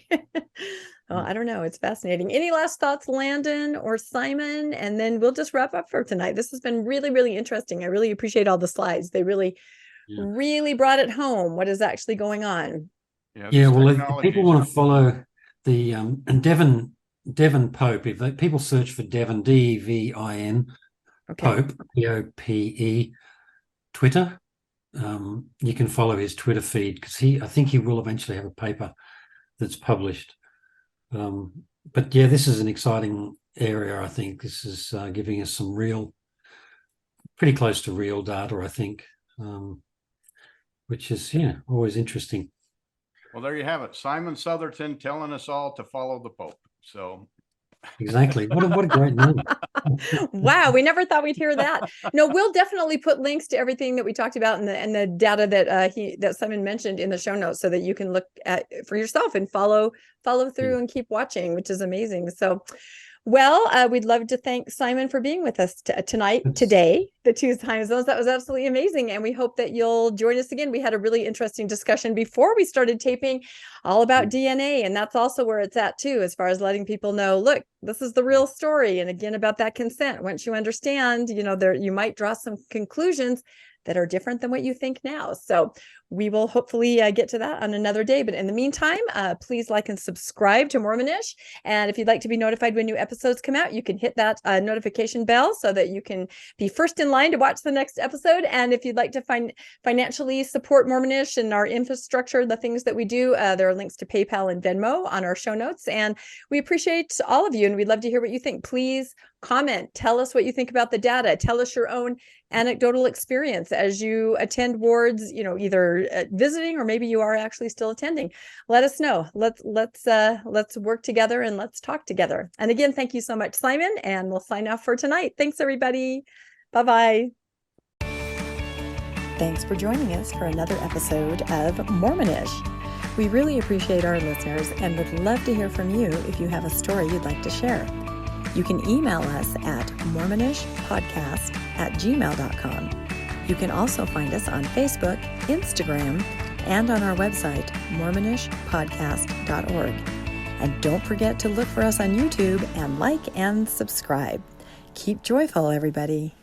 Well, I don't know. It's fascinating. Any last thoughts, Landon or Simon? And then we'll just wrap up for tonight. This has been really, really interesting. I really appreciate all the slides. They really, really brought it home, what is actually going on. Well, if people want to follow the and Devin Pope, if people search for Devin, Devin, Pope, Pope, Twitter, you can follow his Twitter feed, because I think he will eventually have a paper that's published. But this is an exciting area. I think this is giving us some pretty close to real data, I think, which is always interesting. Well, there you have it. Simon Southerton telling us all to follow the Pope. So exactly. What a great name. Wow, we never thought we'd hear that. No, we'll definitely put links to everything that we talked about and the data that Simon mentioned in the show notes, so that you can look at for yourself and follow through and keep watching, which is amazing. So Well, we'd love to thank Simon for being with us today, the 2 time zones. That was absolutely amazing. And we hope that you'll join us again. We had a really interesting discussion before we started taping all about DNA. And that's also where it's at too, as far as letting people know, look, this is the real story. And again, about that consent. Once you understand, you might draw some conclusions that are different than what you think now. So we will hopefully get to that on another day. But in the meantime, please like and subscribe to Mormonish. And if you'd like to be notified when new episodes come out, you can hit that notification bell so that you can be first in line to watch the next episode. And if you'd like to financially support Mormonish and our infrastructure, the things that we do, there are links to PayPal and Venmo on our show notes. And we appreciate all of you, and we'd love to hear what you think. Please comment, tell us what you think about the data, tell us your own anecdotal experience as you attend wards, either visiting or maybe you are actually still attending. Let us know. Let's work together and let's talk together. And again, thank you so much, Simon, and we'll sign off for tonight. Thanks, everybody. Bye-bye. Thanks for joining us for another episode of Mormonish. We really appreciate our listeners and would love to hear from you if you have a story you'd like to share. You can email us at mormonishpodcast@gmail.com. You can also find us on Facebook, Instagram, and on our website, mormonishpodcast.org. And don't forget to look for us on YouTube and like and subscribe. Keep joyful, everybody.